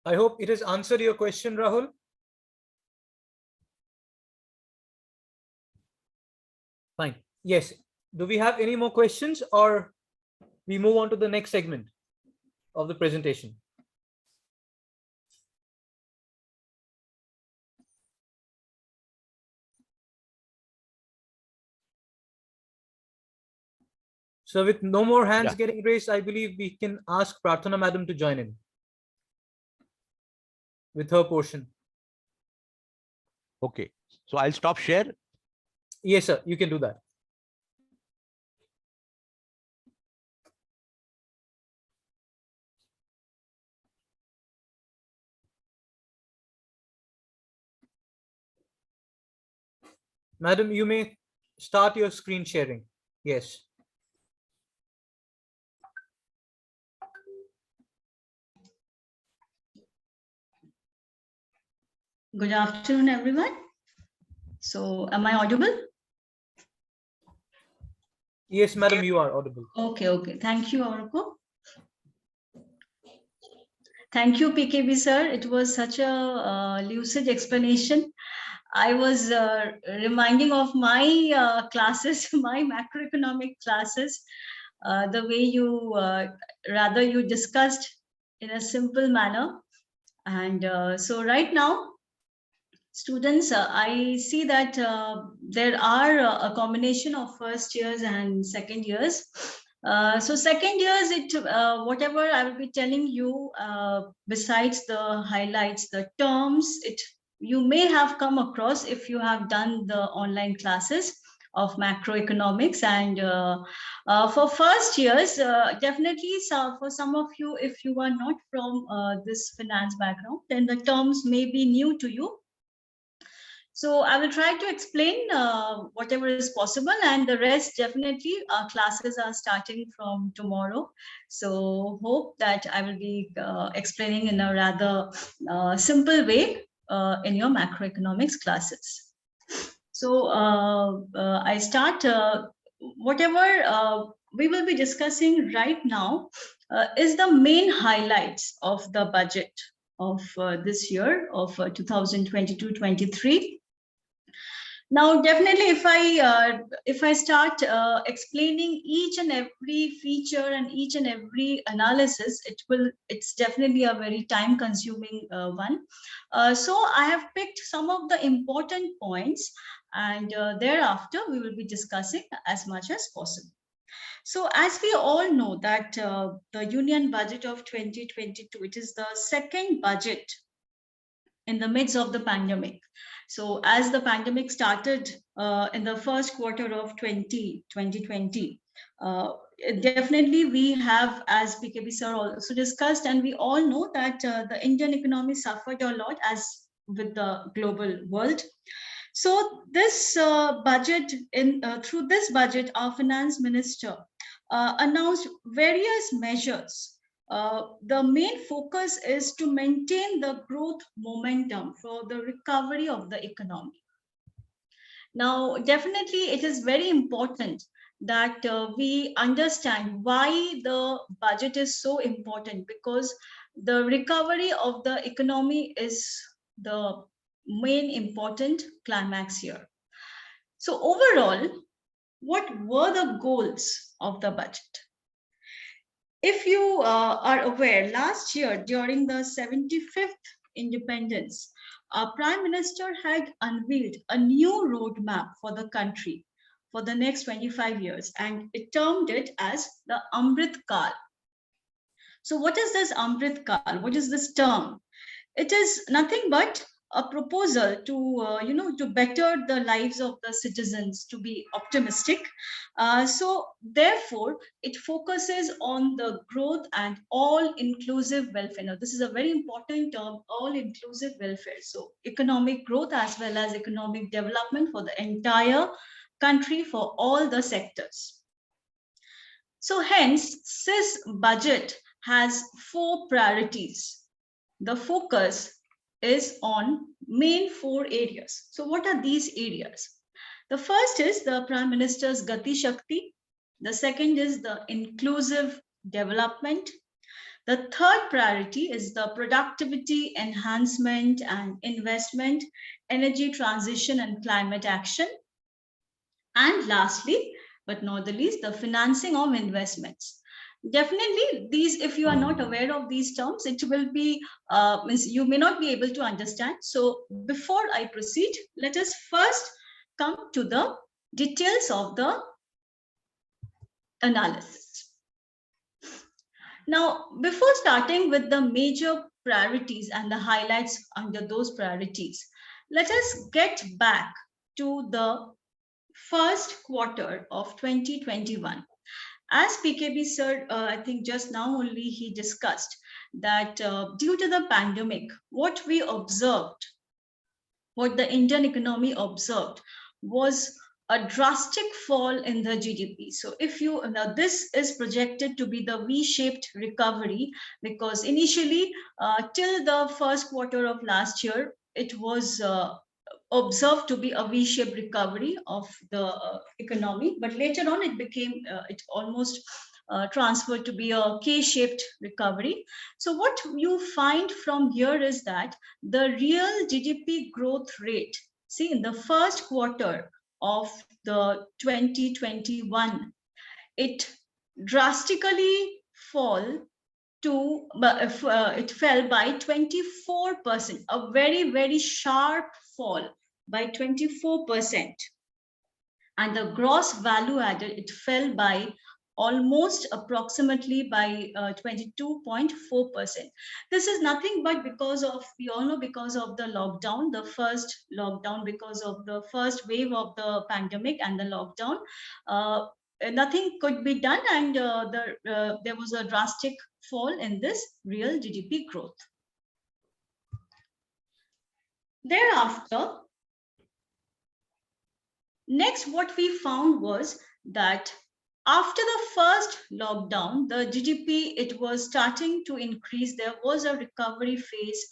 I hope it has answered your question, Rahul. Fine. Yes. Do we have any more questions or we move on to the next segment of the presentation? So with no more hands getting raised, I believe we can ask Prarthana madam to join in with her portion. Okay. So I'll stop share. Yes, sir. You can do that. Madam, you may start your screen sharing. Yes. Good afternoon, everyone. So am I audible? Yes, madam, you are audible. Okay. Thank you, Orko. Thank you, PKB sir. It was such a lucid explanation. I was reminding of my classes, my macroeconomic classes, the way you rather you discussed in a simple manner. And so right now, students, I see that there are a combination of first years and second years. So second years, whatever I will be telling you, besides the highlights, the terms, you may have come across if you have done the online classes of macroeconomics. And for first years, definitely, for some of you, if you are not from this finance background, then the terms may be new to you. So I will try to explain whatever is possible, and the rest, definitely our classes are starting from tomorrow. So hope that I will be explaining in a rather simple way in your macroeconomics classes. So I start whatever we will be discussing right now is the main highlights of the budget of this year of 2022-23. Now, definitely, if I start explaining each and every feature and each and every analysis, it's definitely a very time-consuming one. So I have picked some of the important points, and thereafter we will be discussing as much as possible. So as we all know that the Union Budget of 2022, it is the second budget in the midst of the pandemic. So as the pandemic started in the first quarter of 2020, definitely we have, as PKB sir also discussed, and we all know that the Indian economy suffered a lot as with the global world. So this budget, through this budget, our finance minister announced various measures. The main focus is to maintain the growth momentum for the recovery of the economy. Now, definitely, it is very important that we understand why the budget is so important, because the recovery of the economy is the main important climax here. So overall, what were the goals of the budget? If you are aware, last year during the 75th independence, our Prime Minister had unveiled a new roadmap for the country for the next 25 years, and it termed it as the Amrit Kal. So what is this Amrit Kal? What is this term? It is nothing but a proposal to to better the lives of the citizens, to be optimistic. So therefore, it focuses on the growth and all-inclusive welfare. Now, this is a very important term, all-inclusive welfare. So economic growth as well as economic development for the entire country, for all the sectors. So hence, this budget has 4 priorities. The focus is on main 4 areas. So what are these areas? The first is the Prime Minister's Gati Shakti. The second is the inclusive development. The third priority is the productivity enhancement and investment, energy transition and climate action. And lastly, but not the least, the financing of investments. Definitely, these, if you are not aware of these terms, it will be, you may not be able to understand. So before I proceed, let us first come to the details of the analysis. Now, before starting with the major priorities and the highlights under those priorities, let us get back to the first quarter of 2021. As PKB sir, I think just now only he discussed that due to the pandemic, what we observed, what the Indian economy observed, was a drastic fall in the GDP. So if you, now this is projected to be the V-shaped recovery, because initially till the first quarter of last year, it was observed to be a V-shaped recovery of the economy, but later on it became, it almost transferred to be a K-shaped recovery. So what you find from here is that the real GDP growth rate See, in the first quarter of the 2021, it drastically it fell by 24%, a very, very sharp fall by 24%. And the gross value added, it fell by almost approximately by 22.4%. This is nothing but because of, we all know, because of the lockdown, the first lockdown, because of the first wave of the pandemic and the lockdown. Nothing could be done, and there was a drastic fall in this real GDP growth. Thereafter, next what we found was that after the first lockdown, the GDP, it was starting to increase. There was a recovery phase.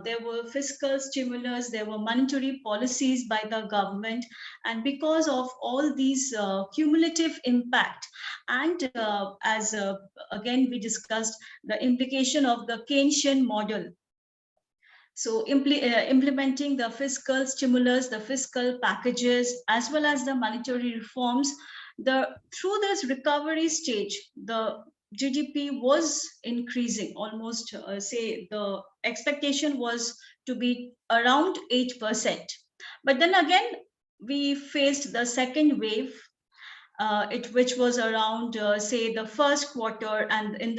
There were fiscal stimulus, there were monetary policies by the government. And because of all these cumulative impact, and again we discussed the implication of the Keynesian model. So implementing the fiscal stimulus, the fiscal packages, as well as the monetary reforms, through this recovery stage, the GDP was increasing almost, say, the expectation was to be around 8%. But then again, we faced the second wave, which was around, say, the first quarter, and in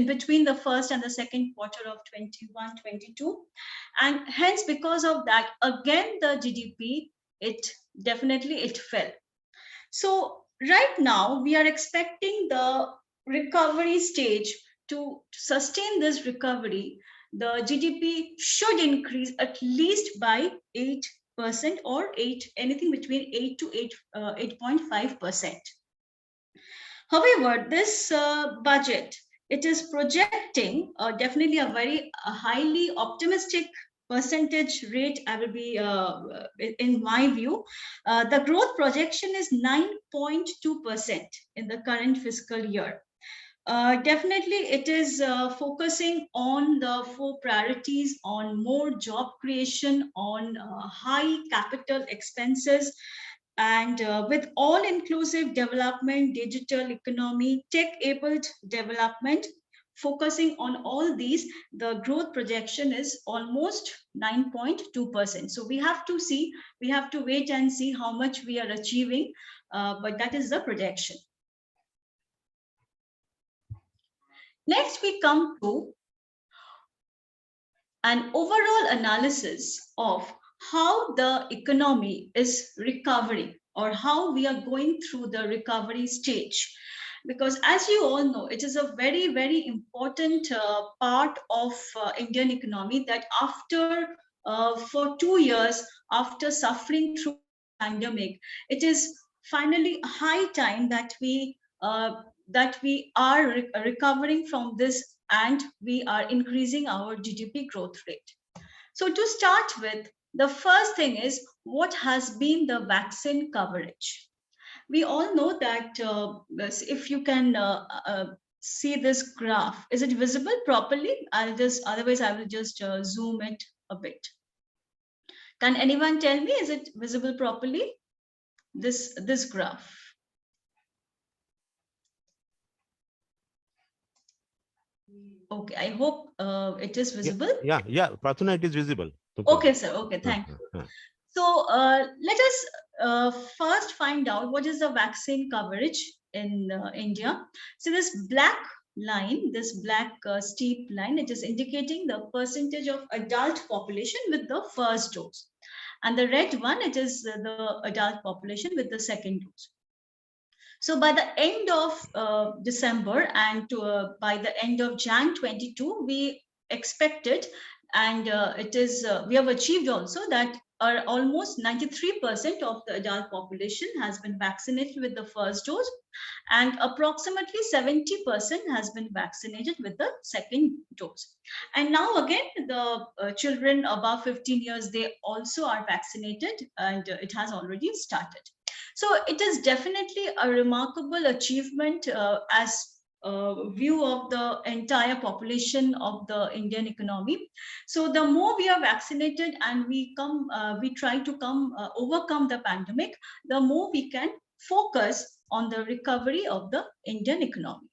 between the first and the second quarter of 21-22, and hence because of that, again the GDP, it fell. So right now we are expecting the recovery stage to sustain this recovery. The GDP should increase at least by 8%, or anything between 8 to 8.5%. However, this budget, it is projecting definitely a very highly optimistic percentage rate. I will be, in my view, the growth projection is 9.2% in the current fiscal year. Definitely, it is focusing on the 4 priorities, on more job creation, on high capital expenses, and with all-inclusive development, digital economy, tech-enabled development. Focusing on all these, the growth projection is almost 9.2%. So we have to wait and see how much we are achieving, but that is the projection. Next, we come to an overall analysis of how the economy is recovering, or how we are going through the recovery stage. Because as you all know, it is a very, very important part of Indian economy, that for 2 years, after suffering through the pandemic, it is finally high time that we are recovering from this, and we are increasing our GDP growth rate. So to start with, the first thing is, what has been the vaccine coverage? We all know that, if you can see this graph, is it visible properly? Otherwise I will just zoom it a bit. Can anyone tell me, is it visible properly? This graph. Okay, I hope it is visible. Yeah, Pradhan, it is visible. Okay, sir. Okay, thank you. So let us first find out what is the vaccine coverage in India. So this black line, this black steep line, it is indicating the percentage of adult population with the first dose. And the red one, it is the adult population with the second dose. So by the end of December and by the end of Jan 22, we expected, and we have achieved also, that almost 93% of the adult population has been vaccinated with the first dose, and approximately 70% has been vaccinated with the second dose. And now again, the children above 15 years, they also are vaccinated, and it has already started. So it is definitely a remarkable achievement as view of the entire population of the Indian economy. So the more we are vaccinated and we try to overcome the pandemic, the more we can focus on the recovery of the Indian economy.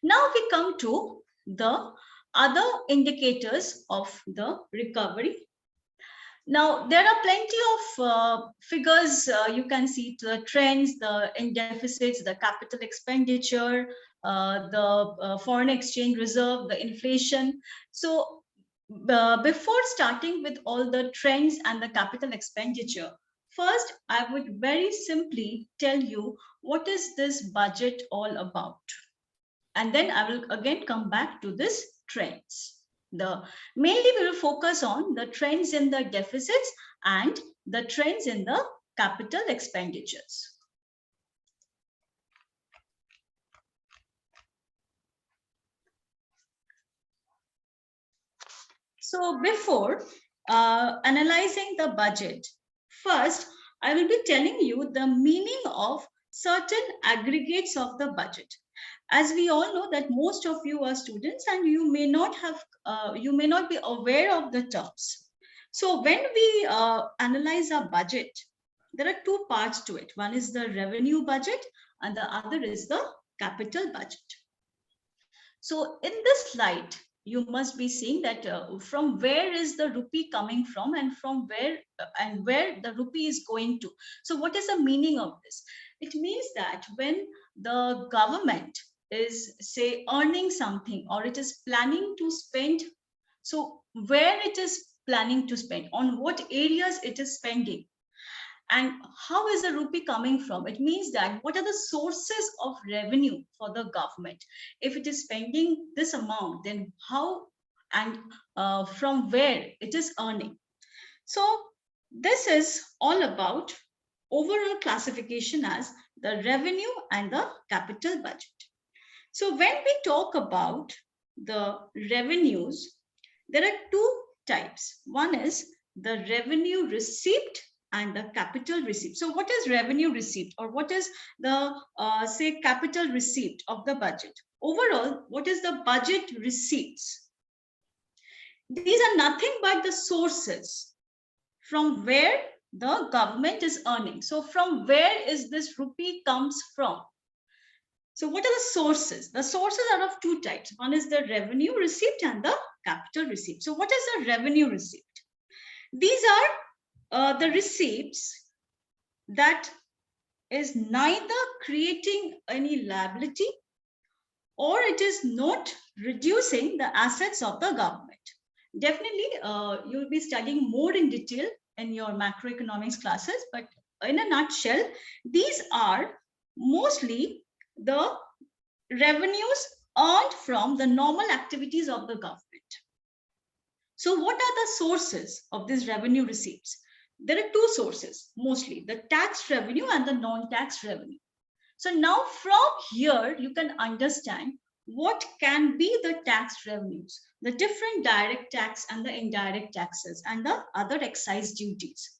Now we come to the other indicators of the recovery. Now, there are plenty of figures. You can see the trends, the end deficits, the capital expenditure, the foreign exchange reserve, the inflation. So before starting with all the trends and the capital expenditure, first, I would very simply tell you what is this budget all about. And then I will again come back to this trends. Mainly we will focus on the trends in the deficits and the trends in the capital expenditures. So before analyzing the budget, first I will be telling you the meaning of certain aggregates of the budget. As we all know that most of you are students and you may not be aware of the terms. So when we analyze our budget, there are two parts to it. One is the revenue budget and the other is the capital budget. So in this slide, you must be seeing that from where is the rupee coming from and from where the rupee is going to. So what is the meaning of this? It means that when the government is, say, earning something or it is planning to spend, so where it is planning to spend, on what areas it is spending, and how is the rupee coming from? It means that what are the sources of revenue for the government? If it is spending this amount, then how and from where it is earning. So this is all about overall classification as the revenue and the capital budget. So when we talk about the revenues, there are two types. One is the revenue receipt and the capital receipt. So what is revenue receipt, or what is the say capital receipt of the budget? Overall, what is the budget receipts? These are nothing but the sources from where the government is earning. So from where is this rupee comes from? So what are the sources? The sources are of two types. One is the revenue receipt and the capital receipt. So what is the revenue receipt? These are the receipts that is neither creating any liability or it is not reducing the assets of the government. Definitely, you'll be studying more in detail in your macroeconomics classes, but in a nutshell, these are mostly the revenues earned from the normal activities of the government. So what are the sources of these revenue receipts? There are two sources, mostly the tax revenue and the non-tax revenue. So now from here, you can understand what can be the tax revenues, the different direct tax and the indirect taxes and the other excise duties.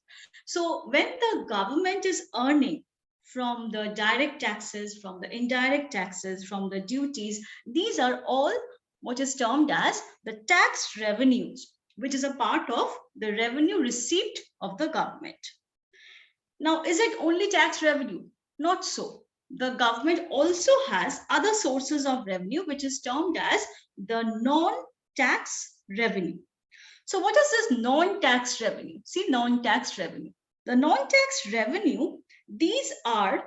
So when the government is earning from the direct taxes, from the indirect taxes, from the duties, these are all what is termed as the tax revenues, which is a part of the revenue receipt of the government. Now, is it only tax revenue? Not so. The government also has other sources of revenue, which is termed as the non-tax revenue. So what is this non-tax revenue? See, non-tax revenue. The non-tax revenue, these are,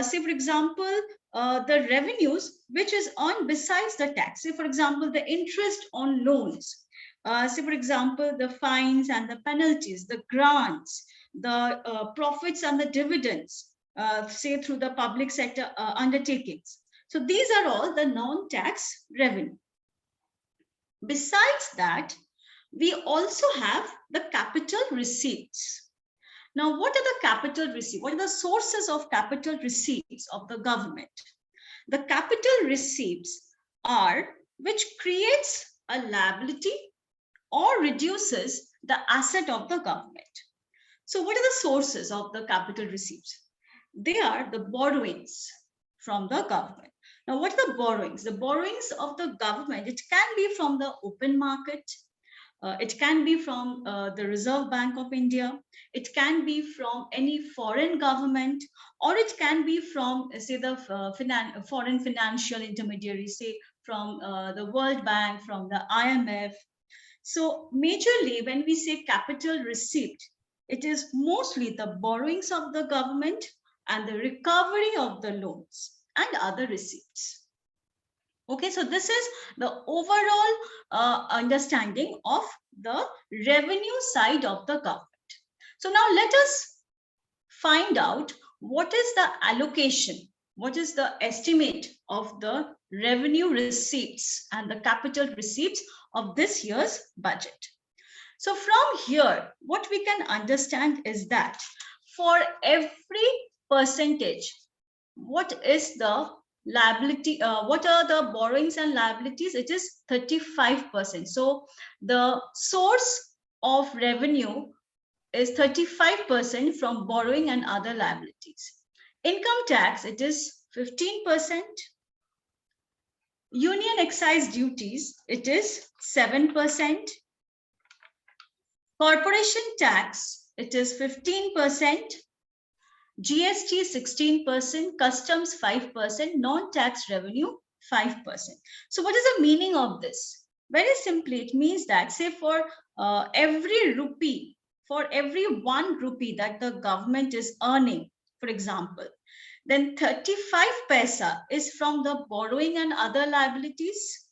say, for example, the revenues which is earned besides the tax. Say, for example, the interest on loans. Say, for example, the fines and the penalties, the grants, the profits and the dividends, say, through the public sector undertakings. So these are all the non-tax revenue. Besides that, we also have the capital receipts. Now, what are the capital receipts? What are the sources of capital receipts of the government? The capital receipts are which creates a liability or reduces the asset of the government. So what are the sources of the capital receipts? They are the borrowings from the government. Now, what are the borrowings? The borrowings of the government, it can be from the open market. It can be from the Reserve Bank of India. It can be from any foreign government, or it can be from, say, the foreign financial intermediaries, say from the World Bank, from the IMF. So majorly, when we say capital receipt, it is mostly the borrowings of the government and the recovery of the loans and other receipts. Okay, so this is the overall understanding of the revenue side of the government. So now let us find out what is the allocation, what is the estimate of the revenue receipts and the capital receipts of this year's budget. So from here, what we can understand is that for every percentage, what is the liability, what are the borrowings and liabilities? It is 35%. So the source of revenue is 35% from borrowing and other liabilities. Income tax, it is 15%. Union excise duties, it is 7%. Corporation tax, it is 15%. GST 16%, customs 5%, non-tax revenue 5%. So what is the meaning of this? Very simply, it means that, say, for every rupee, for every 1 rupee that the government is earning, for example, then 35 paisa is from the borrowing and other liabilities.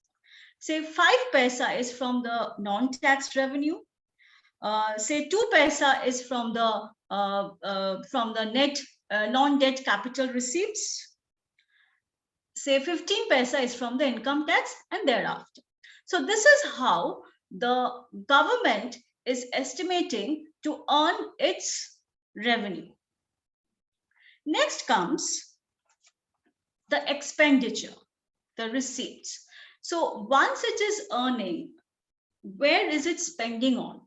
Say 5 paisa is from the non-tax revenue. Say 2 paisa is from the net non-debt capital receipts. Say 15 paisa is from the income tax and thereafter. So this is how the government is estimating to earn its revenue. Next comes the expenditure, the receipts. So once it is earning, where is it spending on?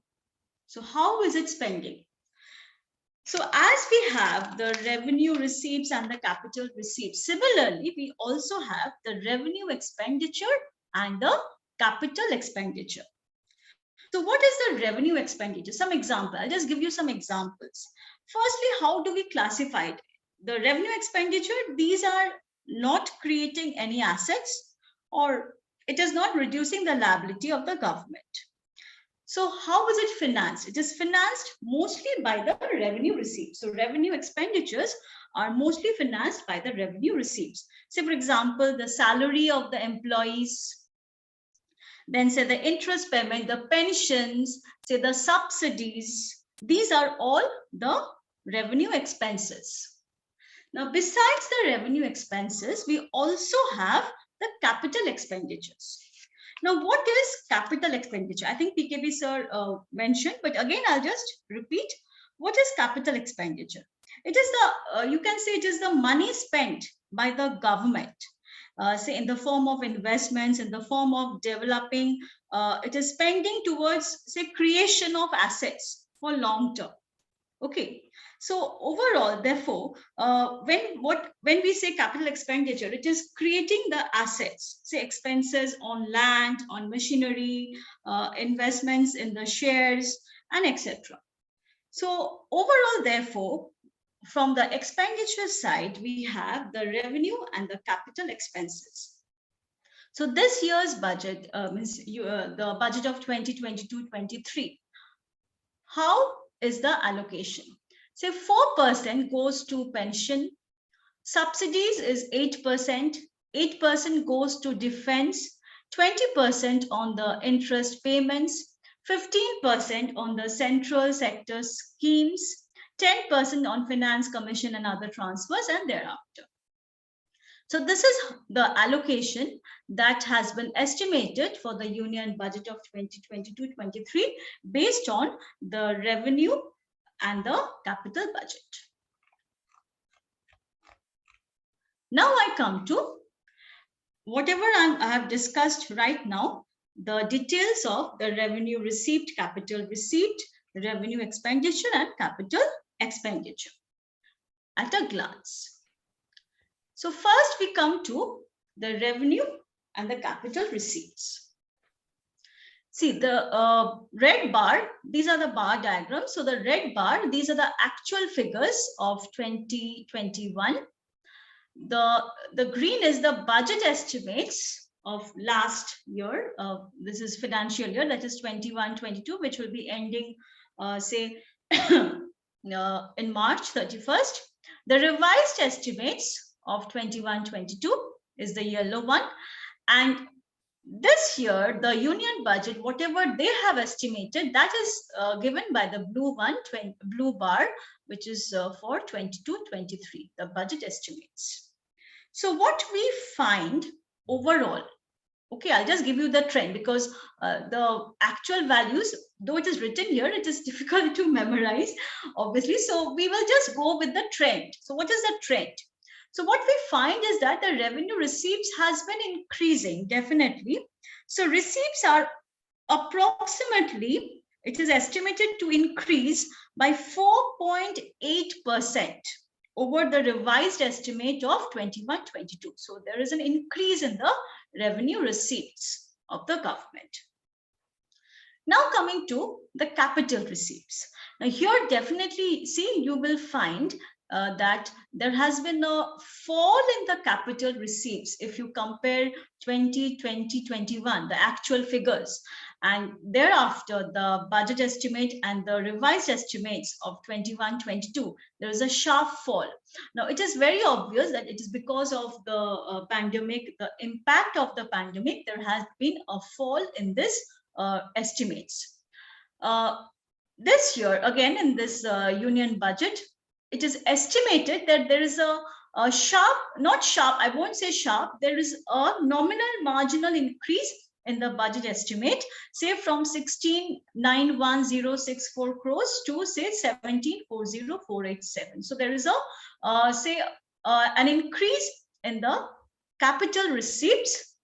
So how is it spending? So as we have the revenue receipts and the capital receipts, similarly, we also have the revenue expenditure and the capital expenditure. So what is the revenue expenditure? Some example, I'll just give you some examples. Firstly, how do we classify it? The revenue expenditure, these are not creating any assets, or it is not reducing the liability of the government. So how is it financed? It is financed mostly by the revenue receipts. So revenue expenditures are mostly financed by the revenue receipts. Say, for example, the salary of the employees, then say the interest payment, the pensions, say the subsidies. These are all the revenue expenses. Now, besides the revenue expenses, we also have the capital expenditures. Now, what is capital expenditure? I think PKB sir mentioned, but again, I'll just repeat. What is capital expenditure? It is the, you can say it is the money spent by the government, say in the form of investments, in the form of developing, it is spending towards, say, creation of assets for long term. Okay. So overall, therefore, when we say capital expenditure, it is creating the assets, say expenses on land, on machinery, investments in the shares, and etc. So overall, therefore, from the expenditure side, we have the revenue and the capital expenses. So this year's budget means the budget of 2022-23. How is the allocation? Say 4% goes to pension, subsidies is 8%, 8% goes to defense, 20% on the interest payments, 15% on the central sector schemes, 10% on finance commission and other transfers, and thereafter. So this is the allocation that has been estimated for the union budget of 2022-23 based on the revenue and the capital budget. Now I come to whatever I have discussed right now, the details of the revenue receipt, capital receipt, revenue expenditure, and capital expenditure at a glance. So first we come to the revenue and the capital receipts. See the red bar, these are the bar diagrams. So the red bar, these are the actual figures of 2021. The green is the budget estimates of last year. This is financial year, that is 21-22, which will be ending, say, in March 31st. The revised estimates of 21-22 is the yellow one. And this year, the union budget, whatever they have estimated, that is given by the blue one, blue bar, which is for 22-23, the budget estimates. So what we find overall, okay, I'll just give you the trend, because the actual values, though it is written here, it is difficult to memorize, obviously. So we will just go with the trend. So what is the trend? So what we find is that the revenue receipts has been increasing, definitely. So receipts are approximately, it is estimated to increase by 4.8% over the revised estimate of 21-22. So there is an increase in the revenue receipts of the government. Now coming to the capital receipts. Now here definitely, see, you will find that there has been a fall in the capital receipts if you compare 2020-21, the actual figures, and thereafter the budget estimate and the revised estimates of 21-22, there is a sharp fall. Now it is very obvious that it is because of the pandemic, the impact of the pandemic, there has been a fall in this estimates. This year, again in this union budget, it is estimated that there is a sharp, not sharp, I won't say sharp, there is a nominal marginal increase in the budget estimate, say from 16,91064 crores to say 17,40487. So there is a an increase in the capital receipts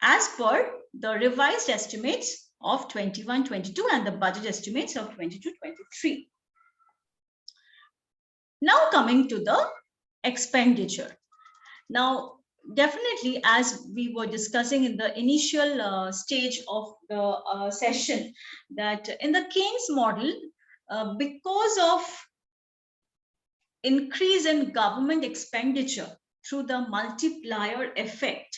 as per the revised estimates of 21-22 and the budget estimates of 22-23. Now coming to the expenditure. Now, definitely, as we were discussing in the initial stage of the session, that in the Keynes model, because of increase in government expenditure through the multiplier effect,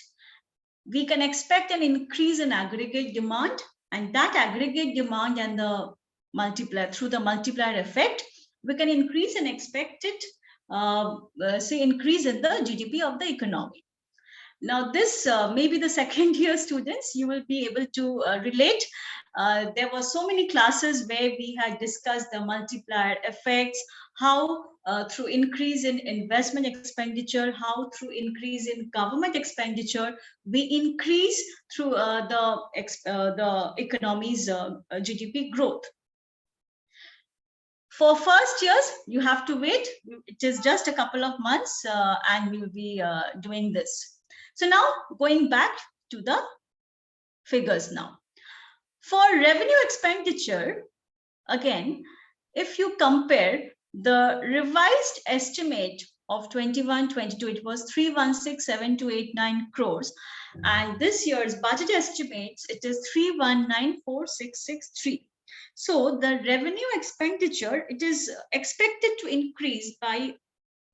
we can expect an increase in aggregate demand, and that aggregate demand and the multiplier, through the multiplier effect, we can increase and expected, say, increase in the GDP of the economy. Now, this maybe the second year students, you will be able to relate. There were so many classes where we had discussed the multiplier effects, how through increase in investment expenditure, how through increase in government expenditure, we increase through the economy's GDP growth. For first years, you have to wait. It is just a couple of months and we will be doing this. So now going back to the figures now. For revenue expenditure, again, if you compare the revised estimate of 21-22, it was 316,7289 crores. And this year's budget estimates, it is 319,4663. So the revenue expenditure, it is expected to increase by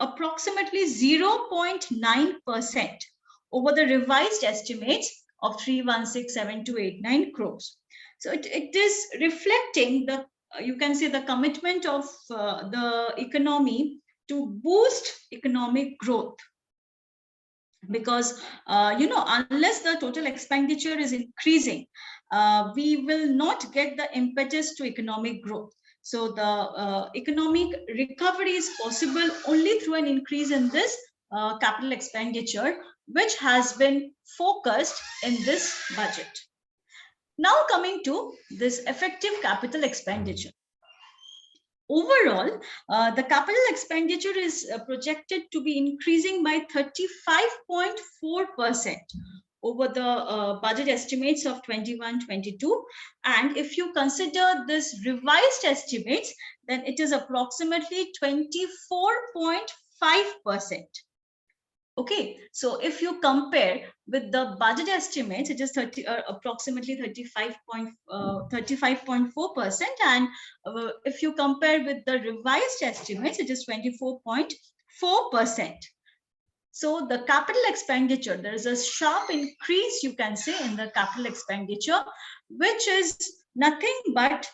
approximately 0.9% over the revised estimates of 316,7289 crores. So it is reflecting the, you can say, the commitment of the economy to boost economic growth. Because, unless the total expenditure is increasing, we will not get the impetus to economic growth. So the economic recovery is possible only through an increase in this capital expenditure, which has been focused in this budget. Now coming to this effective capital expenditure. Overall, the capital expenditure is projected to be increasing by 35.4% over the budget estimates of 21-22. And if you consider this revised estimates, then it is approximately 24.5%. Okay, so if you compare with the budget estimates, it is approximately 35.4%, and if you compare with the revised estimates, it is 24.4%. So the capital expenditure, there is a sharp increase, you can say, in the capital expenditure, which is nothing but,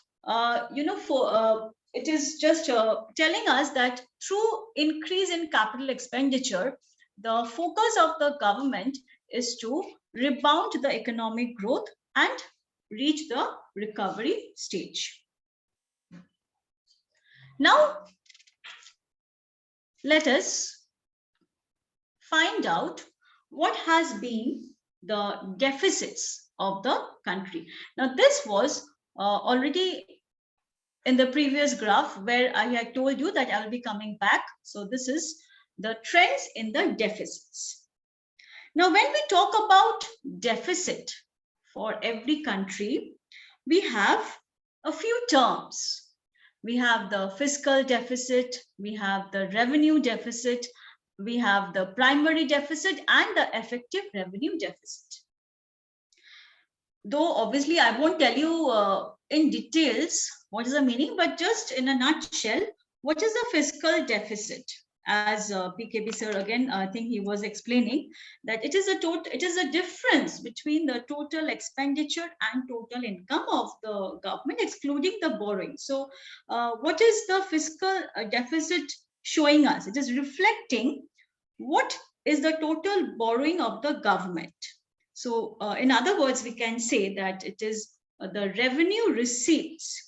it is just telling us that through increase in capital expenditure, the focus of the government is to rebound the economic growth and reach the recovery stage. Now, let us find out what has been the deficits of the country. Now, this was already in the previous graph where I had told you that I will be coming back. So this is the trends in the deficits. Now, when we talk about deficit for every country, we have a few terms. We have the fiscal deficit, we have the revenue deficit, we have the primary deficit and the effective revenue deficit. Though obviously I won't tell you in details what is the meaning, but just in a nutshell, what is the fiscal deficit? As PKB sir again, I think he was explaining that it is a difference between the total expenditure and total income of the government, excluding the borrowing. So what is the fiscal deficit showing us? It is reflecting what is the total borrowing of the government. So in other words, we can say that it is the revenue receipts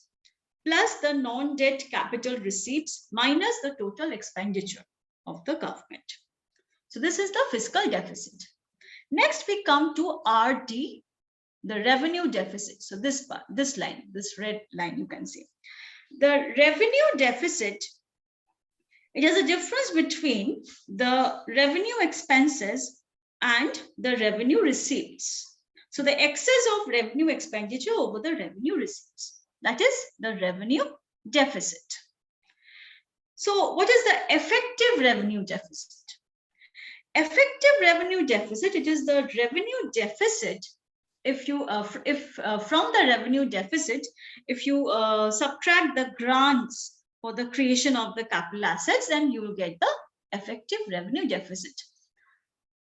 plus the non-debt capital receipts minus the total expenditure of the government. So this is the fiscal deficit. Next, we come to RD, the revenue deficit. So this part, this line, this red line, you can see. The revenue deficit, it is a difference between the revenue expenses and the revenue receipts. So the excess of revenue expenditure over the revenue receipts. That is the revenue deficit. So what is the effective revenue deficit? Effective revenue deficit, it is the revenue deficit if you from the revenue deficit, if you subtract the grants for the creation of the capital assets, then you will get the effective revenue deficit.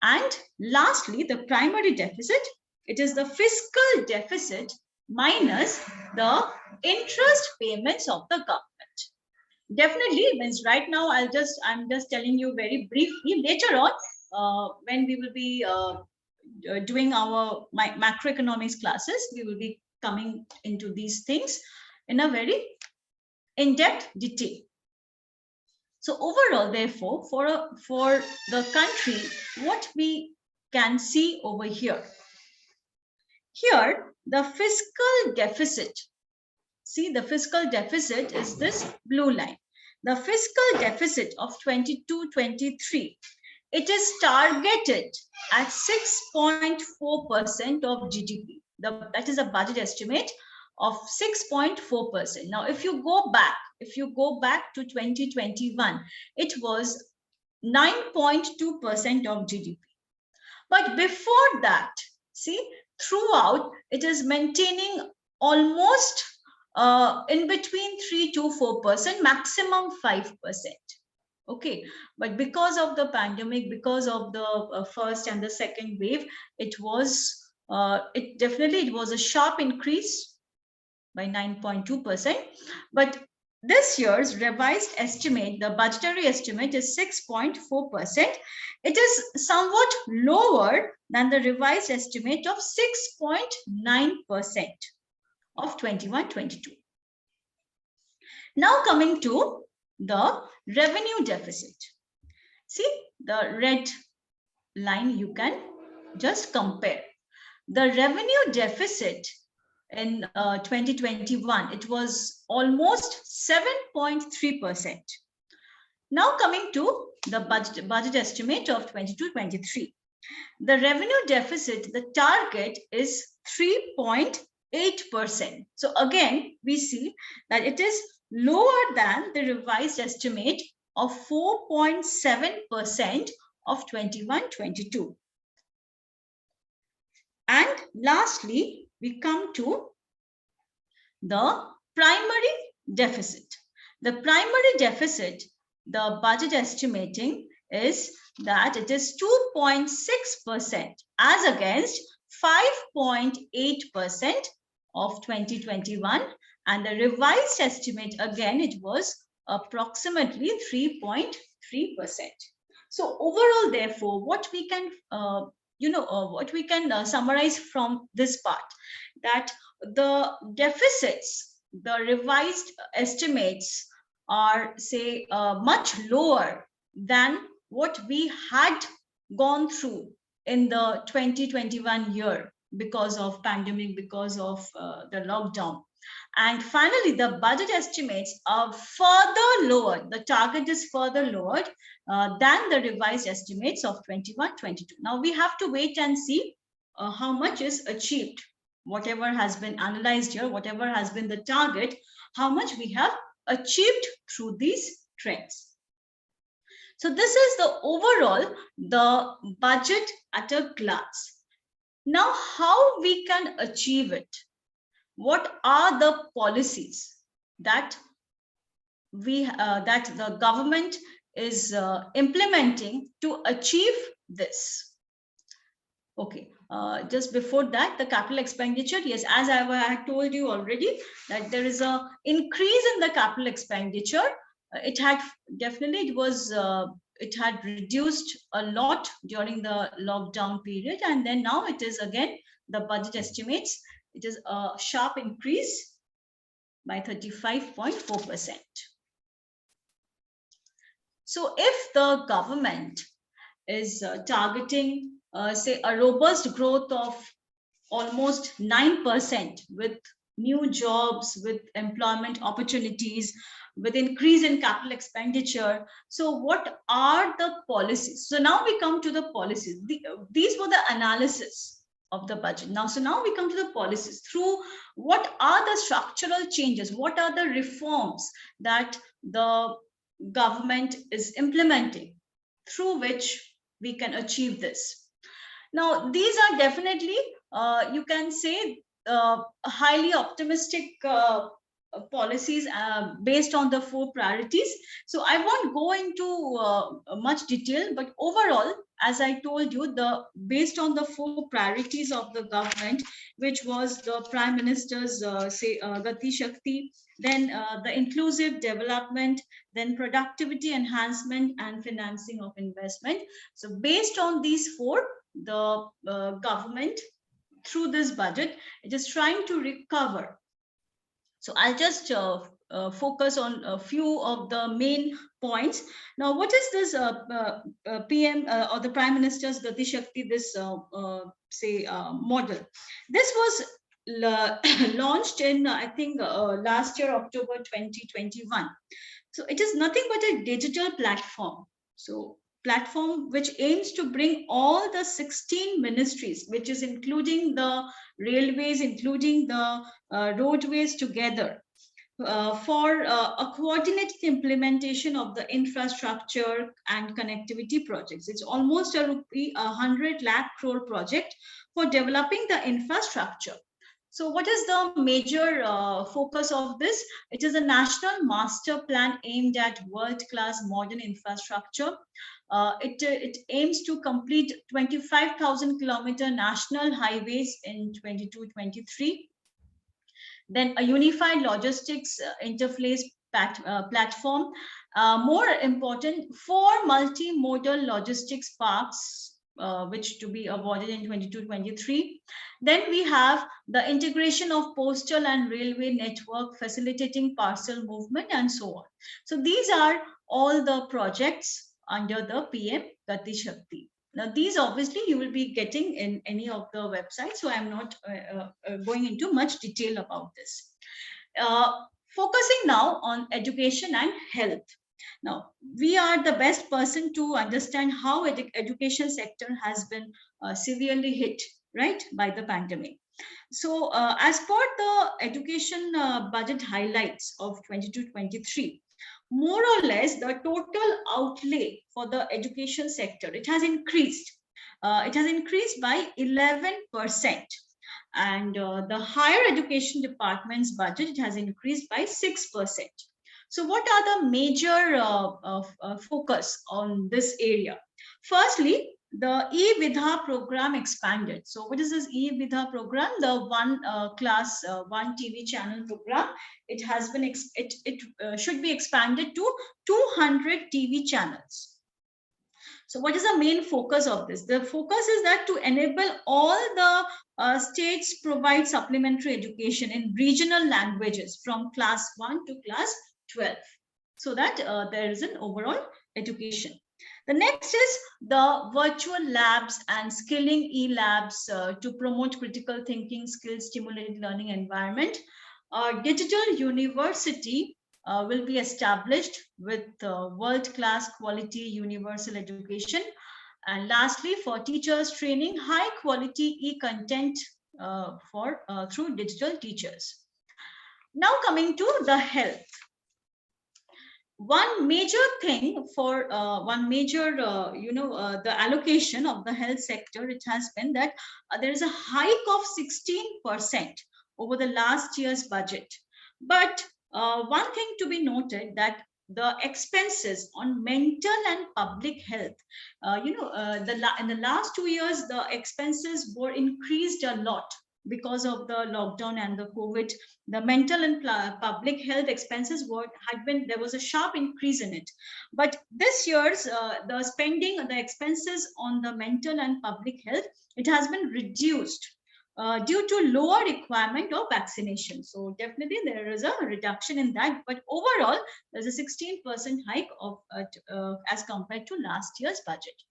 And lastly, the primary deficit, it is the fiscal deficit minus the interest payments of the government. Definitely means right now I'm just telling you very briefly. Later on, when we will be doing our macroeconomics classes, we will be coming into these things in a very in-depth detail. So overall, therefore, for the country, what we can see over here. Here, the fiscal deficit. See, the fiscal deficit is this blue line. The fiscal deficit of 22-23, it is targeted at 6.4% of GDP. That is a budget estimate of 6.4%. Now, if you go back to 2021, it was 9.2% of GDP. But before that, see, throughout, it is maintaining almost in between 3 to 4%, maximum 5%. Okay, but because of the pandemic, because of the first and the second wave, it was a sharp increase by 9.2%. But this year's revised estimate, the budgetary estimate, is 6.4%. It is somewhat lower than the revised estimate of 6.9% of 21-22. Now coming to the revenue deficit. See, the red line, you can just compare. The revenue deficit in 2021, it was almost 7.3%. Now coming to the budget estimate of 22-23. The revenue deficit, the target is 3.8%. So again, we see that it is lower than the revised estimate of 4.7% of 21-22. And lastly, we come to the primary deficit. The primary deficit, the budget estimating is that it is 2.6% as against 5.8% of 2021, and the revised estimate again it was approximately 3.3%. So overall, therefore, what we can summarize from this part, that the deficits, the revised estimates are say much lower than what we had gone through in the 2021 year because of pandemic, because of the lockdown. And finally, the budget estimates are further lowered. The target is further lowered than the revised estimates of 21-22. Now we have to wait and see how much is achieved. Whatever has been analyzed here, whatever has been the target, how much we have achieved through these trends. So this is the overall, the budget at a glance. Now, how we can achieve it? What are the policies that the government is implementing to achieve this? Okay, just before that, the capital expenditure. Yes, as I had told you already, that there is a increase in the capital expenditure. It had reduced a lot during the lockdown period, and then now it is again the budget estimates. It is a sharp increase by 35.4%. So if the government is targeting, say, a robust growth of almost 9% with new jobs, with employment opportunities, with increase in capital expenditure. So what are the policies? So now we come to the policies. These were the analysis of the budget. So now we come to the policies. Through what are the structural changes? What are the reforms that the government is implementing through which we can achieve this? Now, these are definitely, you can say, highly optimistic policies based on the 4 priorities. So I won't go into much detail, but overall, as I told you, based on the 4 priorities of the government, which was the Prime Minister's Gati Shakti, then the inclusive development, then productivity enhancement and financing of investment. So based on these 4, the government through this budget, it is trying to recover. So I'll just focus on a few of the main points. Now, what is this PM or the Prime Minister's Gati Shakti, this model? This was launched in, I think, last year, October 2021. So it is nothing but a digital platform. So platform which aims to bring all the 16 ministries, which is including the railways, including the roadways together for a coordinated implementation of the infrastructure and connectivity projects. It's almost a 100 lakh crore project for developing the infrastructure. So what is the major focus of this? It is a national master plan aimed at world-class modern infrastructure. It aims to complete 25,000 kilometer national highways in 22-23. Then a unified logistics interface platform. More important, 4 multimodal logistics parks, which to be awarded in 22-23. Then we have the integration of postal and railway network, facilitating parcel movement and so on. So these are all the projects under the PM Gati Shakti. Now, these obviously you will be getting in any of the websites, so I'm not going into much detail about this. Focusing now on education and health. Now, we are the best person to understand how education sector has been severely hit, right, by the pandemic. So as per the education budget highlights of 22-23, more or less the total outlay for the education sector, it has increased. It has increased by 11%. And the higher education department's budget, it has increased by 6%. So what are the major focus on this area? Firstly, the e-Vidha program expanded. So what is this e-Vidha program? The one class, one TV channel program. It has been, should be expanded to 200 TV channels. So what is the main focus of this? The focus is that to enable all the states provide supplementary education in regional languages from class 1 to class 12, so that there is an overall education. The next is the virtual labs and skilling e-labs to promote critical thinking, skills, stimulated learning environment. Digital university will be established with world-class quality universal education. And lastly, for teachers training, high quality e-content through digital teachers. Now coming to the health. One major thing for the allocation of the health sector, it has been that there is a hike of 16% over the last year's budget. But one thing to be noted, that the expenses on mental and public health, in the last 2 years, the expenses were increased a lot because of the lockdown and the COVID. The mental and public health expenses there was a sharp increase in it. But this year's the spending, the expenses on the mental and public health, it has been reduced due to lower requirement of vaccination. So definitely there is a reduction in that, but overall there's a 16% hike of as compared to last year's budget.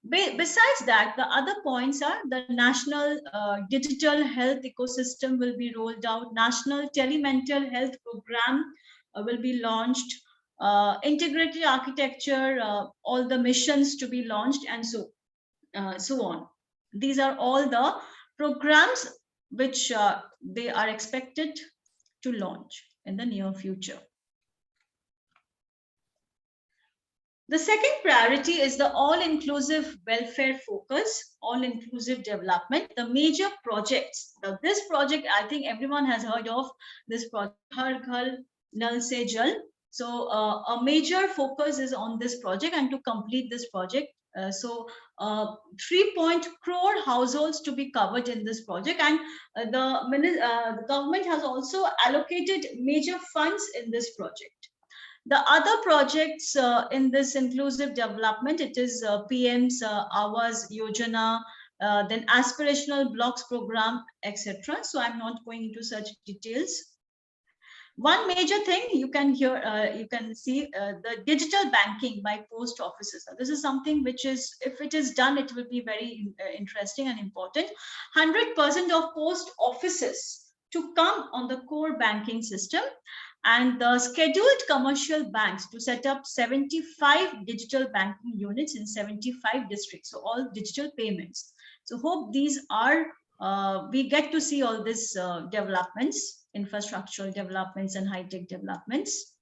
Besides that, the other points are the national digital health ecosystem will be rolled out, national telemental health program will be launched, integrated architecture, all the missions to be launched, and so on. These are all the programs which they are expected to launch in the near future. The second priority is the all-inclusive welfare focus, all-inclusive development. The major projects, this project, I think everyone has heard of this project, Har Ghar Nal Se Jal. So a major focus is on this project, and to complete this project, 3 crore households to be covered in this project, and the government has also allocated major funds in this project. The other projects in this inclusive development, it is PM's Awas Yojana, then aspirational blocks program, etc. So I'm not going into such details. One major thing you can see the digital banking by post offices. This is something which is, if it is done, it will be very interesting and important. 100% of post offices to come on the core banking system, and the scheduled commercial banks to set up 75 digital banking units in 75 districts. So all digital payments. So hope these are, we get to see all these developments, infrastructural developments and high-tech developments.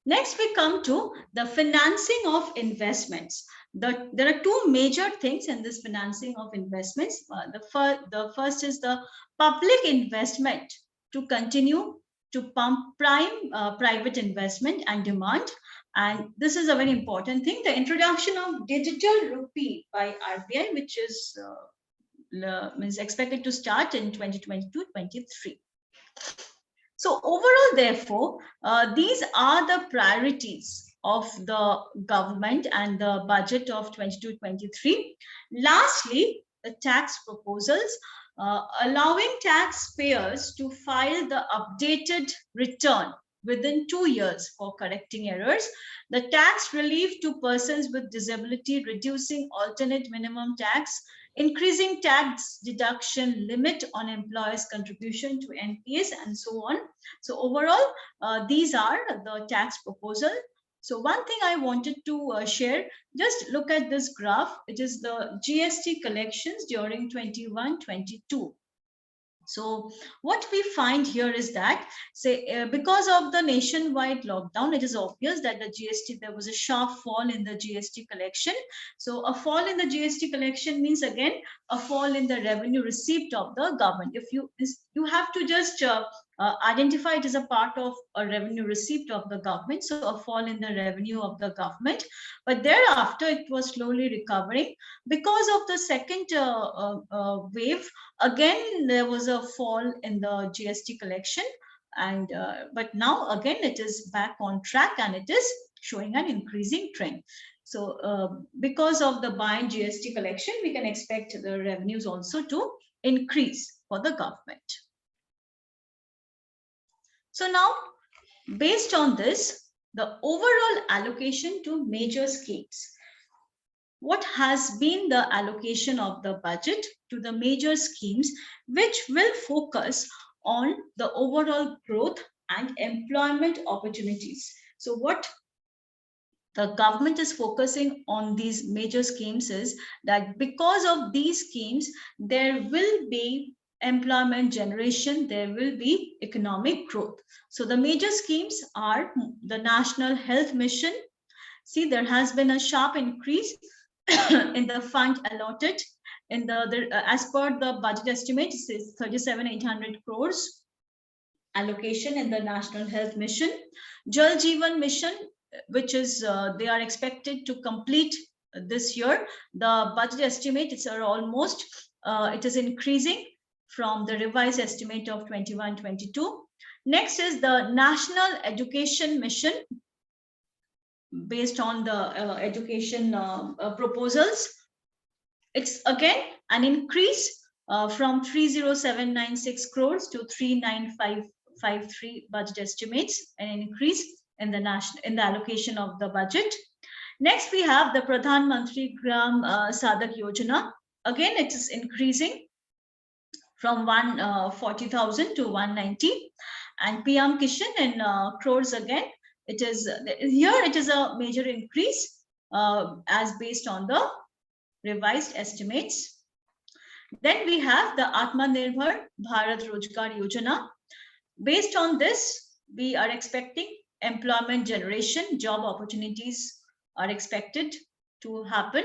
Next, we come to the financing of investments. There are two major things in this financing of investments. The first is the public investment to continue to pump private investment and demand. And this is a very important thing. The introduction of digital rupee by RBI, which is expected to start in 2022-23. So overall, therefore, these are the priorities of the government and the budget of 22-23. Lastly, the tax proposals, allowing taxpayers to file the updated return within 2 years for correcting errors, the tax relief to persons with disability, reducing alternate minimum tax, increasing tax deduction limit on employers' contribution to NPS, and so on. So overall, these are the tax proposal. So one thing I wanted to share, just look at this graph. It is the GST collections during 21-22. So what we find here is that, because of the nationwide lockdown, it is obvious that the GST, there was a sharp fall in the GST collection. So a fall in the GST collection means again a fall in the revenue receipt of the government. If you have to just identify it as a part of a revenue receipt of the government, so a fall in the revenue of the government. But thereafter, it was slowly recovering because of the second wave. Again, there was a fall in the GST collection, and but now again it is back on track and it is showing an increasing trend. So because of the buy-in GST collection, we can expect the revenues also to increase for the government. So now, based on this, the overall allocation to major schemes. What has been the allocation of the budget to the major schemes, which will focus on the overall growth and employment opportunities? So what the government is focusing on these major schemes is that because of these schemes, there will be employment generation, there will be economic growth. So the major schemes are the National Health Mission. See, there has been a sharp increase in the fund allotted in as per the budget estimate, it is 37,800 crores allocation in the National Health Mission. Jal Jeevan Mission, which is they are expected to complete this year. The budget estimate, it's almost it is increasing from the revised estimate of 21-22. Next is the National Education Mission, based on the education proposals. It's again an increase from 30,796 crores to 39,553 budget estimates, an increase in the allocation of the budget. Next, we have the Pradhan Mantri Gram Sadhak Yojana. Again, it is increasing from 140,000 to 190, and PM Kishan in crores again. It is here. It is a major increase as based on the revised estimates. Then we have the Atmanirbhar Bharat Rozgar Yojana. Based on this, we are expecting employment generation, job opportunities are expected to happen.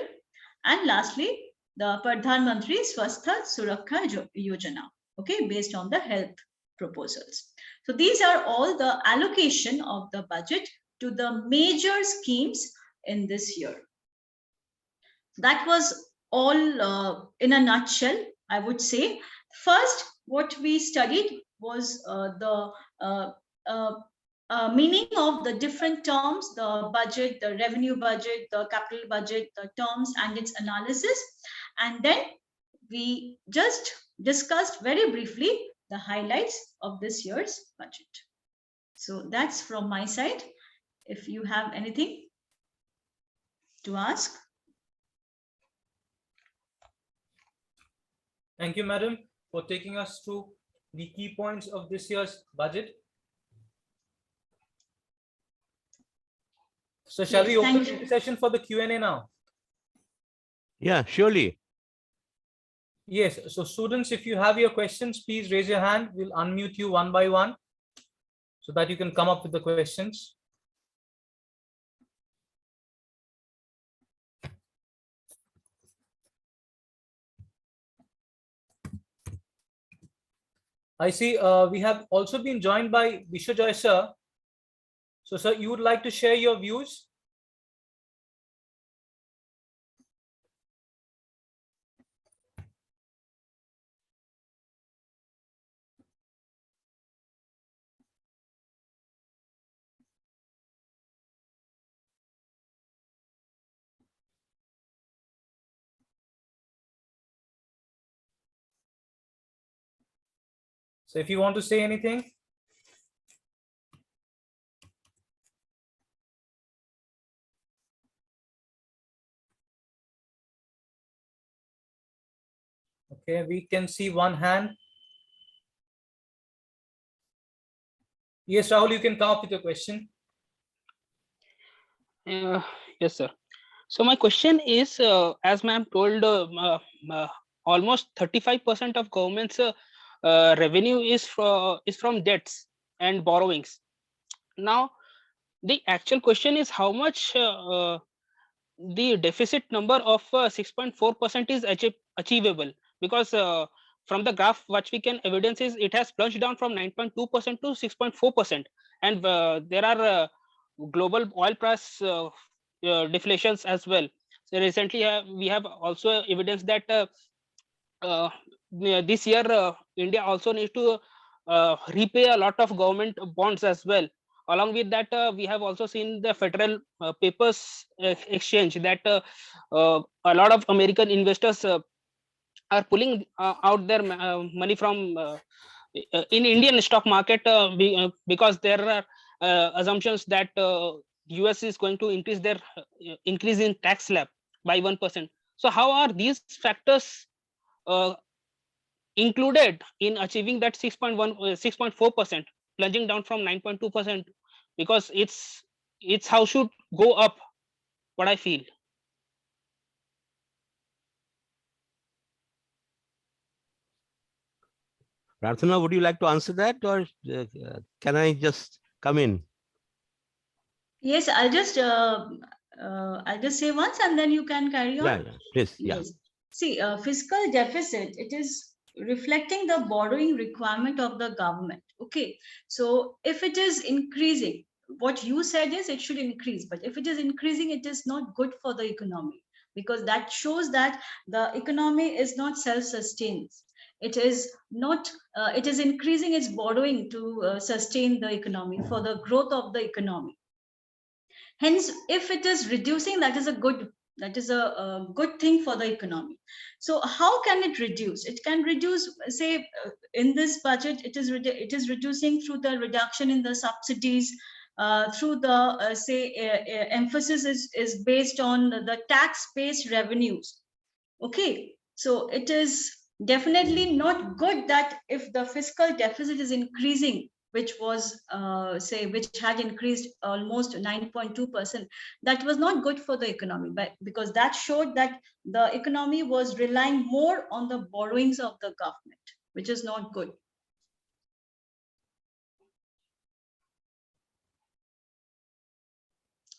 And lastly, the Pradhan Mantri Swastha Surakha Yojana, okay, based on the health proposals. So these are all the allocation of the budget to the major schemes in this year. That was all in a nutshell, I would say. First, what we studied was the meaning of the different terms, the budget, the revenue budget, the capital budget, the terms and its analysis. And then we just discussed very briefly the highlights of this year's budget. So that's from my side. If you have anything to ask. Thank you, madam, for taking us through the key points of this year's budget. So shall we open the session for the Q&A now? Yeah, surely. Yes, so students, if you have your questions, please raise your hand. We'll unmute you one by one so that you can come up with the questions. I see we have also been joined by Bishojoy sir. So sir, you would like to share your views? So if you want to say anything. Okay, we can see one hand. Yes, Rahul, you can come up with your question. Yes, sir. So my question is, as ma'am told, almost 35% of government's revenue is from debts and borrowings. Now, the actual question is how much the deficit number of 6.4% is achievable, because from the graph what we can evidence is it has plunged down from 9.2% to 6.4%, and there are global oil price deflations as well. So recently we have also evidence that this year India also needs to repay a lot of government bonds as well. Along with that, we have also seen the federal papers exchange that a lot of American investors are pulling out their money from in Indian stock market because there are assumptions that US is going to increase in tax slab by 1%. So how are these factors included in achieving that 6.4%, plunging down from 9.2%? Because it's how should go up, what I feel. Pradhan, would you like to answer that, or can I just come in? Yes, I'll just say once and then you can carry on. Yeah, please. Yeah. Yes. See, fiscal deficit, it is reflecting the borrowing requirement of the government. Okay. So if it is increasing, what you said is it should increase, but if it is increasing, it is not good for the economy, because that shows that the economy is not self-sustained. It is not, it is increasing its borrowing to sustain the economy, for the growth of the economy. Hence, if it is reducing, that is a good thing for the economy. So how can it reduce? It can reduce, say, in this budget, it is reducing through the reduction in the subsidies, through the emphasis is based on the tax-based revenues. Okay, so it is definitely not good that if the fiscal deficit is increasing, which was which had increased almost 9.2%, that was not good for the economy, but because that showed that the economy was relying more on the borrowings of the government, which is not good.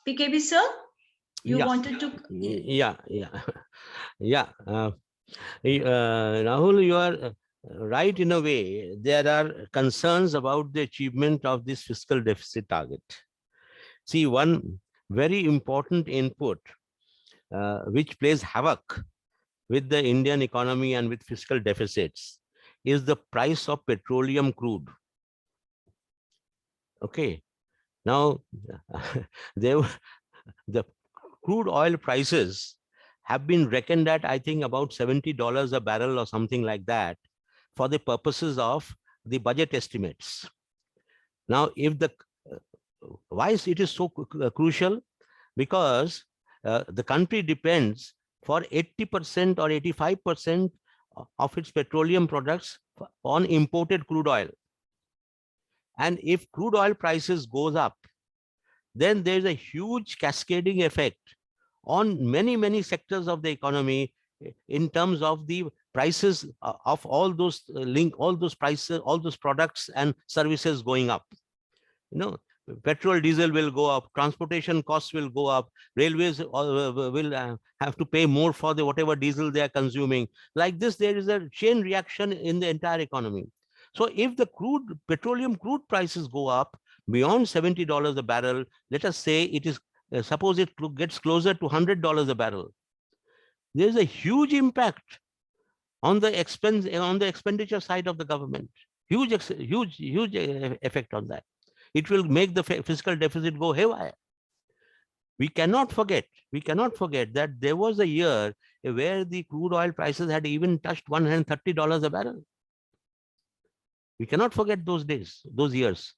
PKB sir, you wanted to? Yeah. Rahul, you are right in a way. There are concerns about the achievement of this fiscal deficit target. See, one very important input which plays havoc with the Indian economy and with fiscal deficits is the price of petroleum crude. Okay. Now, the crude oil prices have been reckoned at, I think, about $70 a barrel or something like that for the purposes of the budget estimates. Now, if the why is it so crucial? Because the country depends for 80% or 85% of its petroleum products on imported crude oil. And if crude oil prices goes up, then there's a huge cascading effect on many sectors of the economy in terms of the prices of all those prices, all those products and services going up. You know, petrol, diesel will go up, transportation costs will go up, railways will have to pay more for the whatever diesel they are consuming. Like this, there is a chain reaction in the entire economy. So if the petroleum crude prices go up beyond $70 a barrel, let us say it is, suppose it gets closer to $100 a barrel, there is a huge impact on the expenditure side of the government. Huge effect on that. It will make the fiscal deficit go haywire. We cannot forget that there was a year where the crude oil prices had even touched $130 a barrel. We cannot forget those days, those years.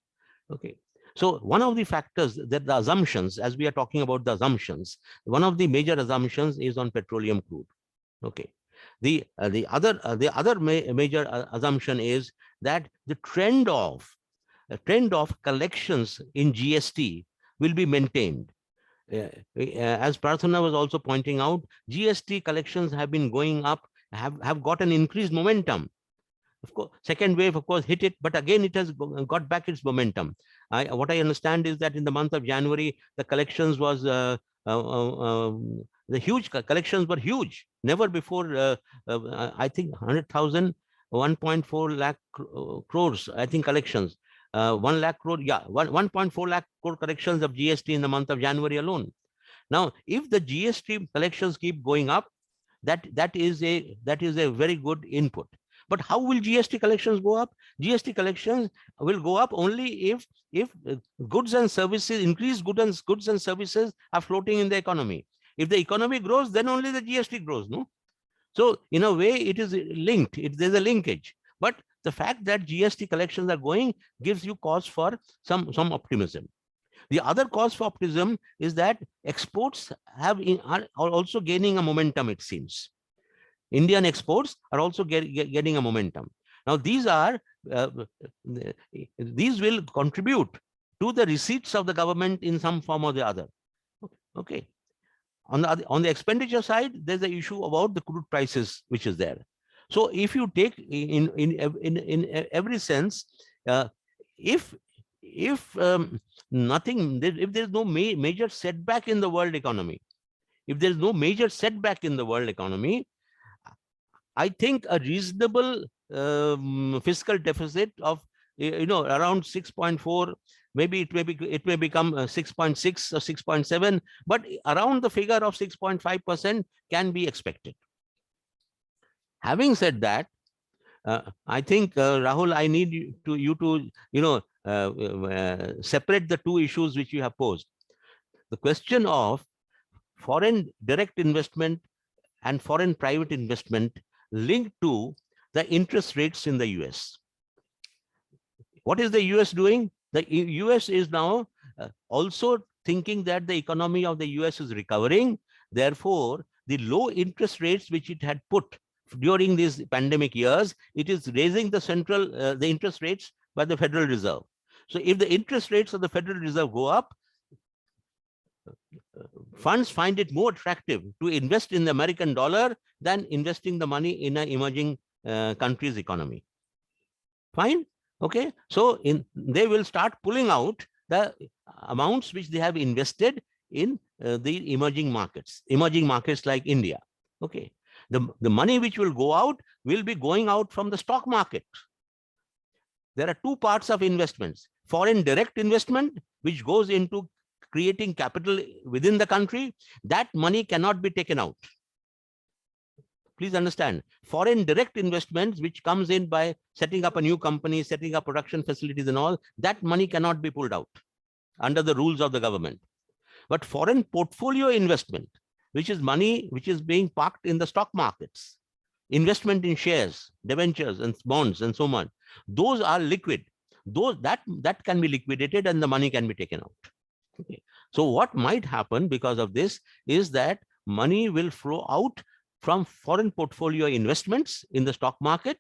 Okay. So one of the factors that the assumptions, as we are talking about the assumptions, one of the major assumptions is on petroleum crude. Okay. The other major assumption is that the trend of collections in GST will be maintained. As Pradhan was also pointing out, GST collections have been going up, have got an increased momentum. Of course, second wave, of course, hit it, but again, it has got back its momentum. What I understand is that in the month of January, the collections was the huge collections were huge. Never before, I think 100,000, 1.4 lakh crores, I think collections. 1 lakh crore, yeah, 1.4 lakh crore collections of GST in the month of January alone. Now, if the GST collections keep going up, that is a very good input. But how will GST collections go up? GST collections will go up only if goods and services, increased goods and services are floating in the economy. If the economy grows, then only the GST grows, no? So in a way, it is linked. There's a linkage. But the fact that GST collections are going gives you cause for some optimism. The other cause for optimism is that exports are also gaining a momentum, it seems. Indian exports are also getting a momentum. Now, these will contribute to the receipts of the government in some form or the other. Okay. On the expenditure side, there's the issue about the crude prices, which is there. So if you take in every sense, if there's no major setback in the world economy, I think a reasonable fiscal deficit of around 6.4, maybe it may become 6.6 or 6.7, but around the figure of 6.5% can be expected. Having said that, I think Rahul, I need you to separate the two issues which you have posed. The question of foreign direct investment and foreign private investment linked to the interest rates in the US. What is the US doing? The US is now also thinking that the economy of the US is recovering. Therefore, the low interest rates which it had put during these pandemic years, it is raising the interest rates by the Federal Reserve. So if the interest rates of the Federal Reserve go up, funds find it more attractive to invest in the American dollar than investing the money in an emerging country's economy. Fine. Okay. So they will start pulling out the amounts which they have invested in the emerging markets like India. Okay. The money which will go out will be going out from the stock market. There are two parts of investments: foreign direct investment, which goes into creating capital within the country. That money cannot be taken out. Please understand, foreign direct investments, which comes in by setting up a new company, setting up production facilities and all, that money cannot be pulled out under the rules of the government. But foreign portfolio investment, which is money which is being parked in the stock markets, investment in shares, debentures and bonds and so on, those are liquid. That can be liquidated and the money can be taken out. Okay. So what might happen because of this is that money will flow out from foreign portfolio investments in the stock market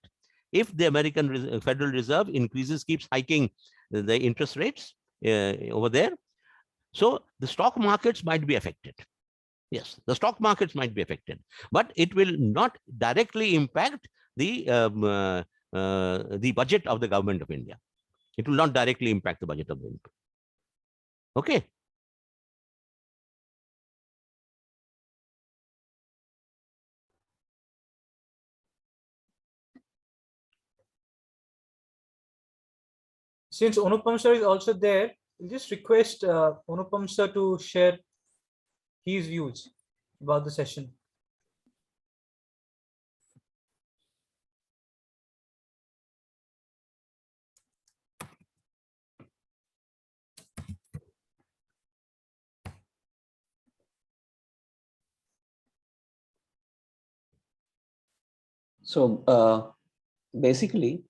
if the American Federal Reserve keeps hiking the interest rates over there. So the stock markets might be affected. Yes, the stock markets might be affected, but it will not directly impact the budget of the government of India. It will not directly impact the budget of the India. Okay. Since Anupam sir is also there, we'll just request Anupam sir to share his views about the session. So basically,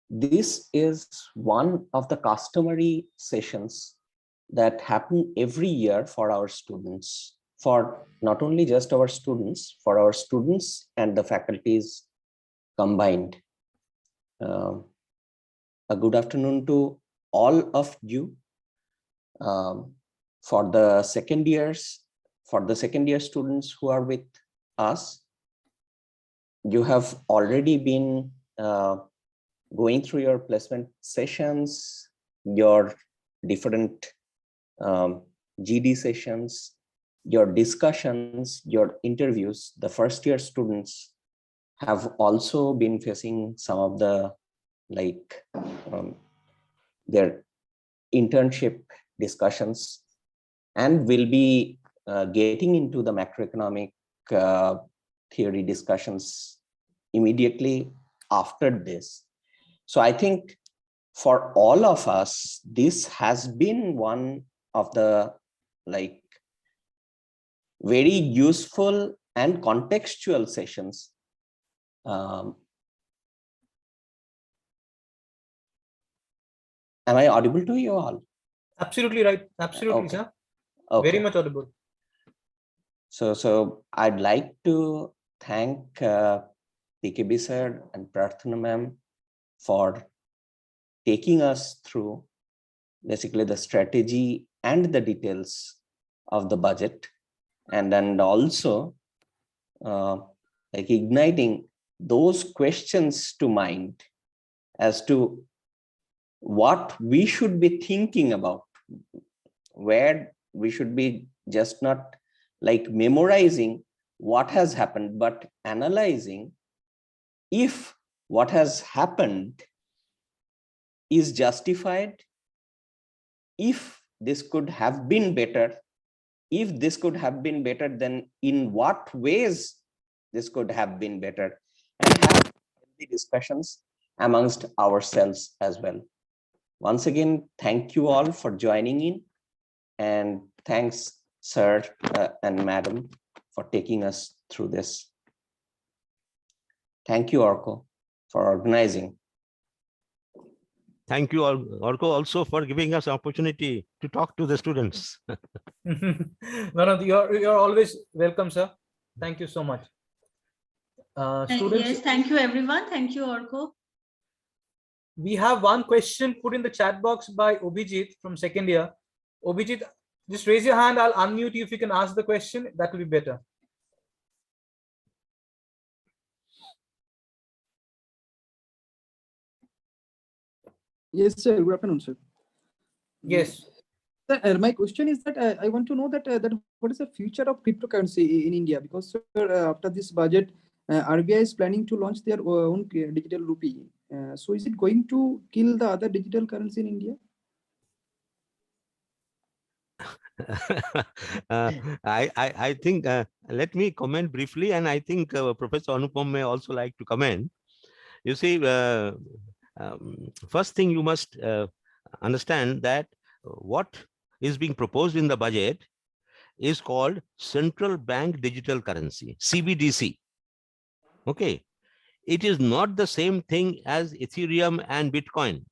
this is one of the customary sessions that happen every year for our students, for not only just our students, for our students and the faculties combined. A good afternoon to all of you. For the second year students who are with us, you have already been going through your placement sessions, your different GD sessions, your discussions, your interviews, the first year students have also been facing some of the their internship discussions, and will be getting into the macroeconomic theory discussions immediately after this. So I think for all of us, this has been one of the very useful and contextual sessions. Am I audible to you all? Absolutely right. Absolutely, Okay. sir. Okay. Very much audible. So I'd like to thank PKB sir and Pradhan ma'am for taking us through basically the strategy and the details of the budget, and also igniting those questions to mind as to what we should be thinking about, where we should be just not memorizing what has happened, but analyzing if what has happened is justified, if this could have been better, if this could have been better, then in what ways this could have been better, and have healthy discussions amongst ourselves as well. Once again, thank you all for joining in, and thanks sir and madam for taking us through this. Thank you, Orko, for organizing. Thank you, Orko, also for giving us opportunity to talk to the students. No, you're always welcome, sir. Thank you so much. Students, yes, thank you everyone. Thank you, Orko. We have one question put in the chat box by Obijit from second year. Obijit, just raise your hand. I'll unmute you if you can ask the question. That will be better. Yes, sir. Good afternoon, sir. Yes. Sir, my question is that I want to know that what is the future of cryptocurrency in India? Because sir, after this budget, RBI is planning to launch their own digital rupee. So is it going to kill the other digital currency in India? I think let me comment briefly, and I think Professor Anupam may also like to comment. You see, first thing you must understand that what is being proposed in the budget is called Central Bank Digital Currency, CBDC. Okay, it is not the same thing as Ethereum and Bitcoin.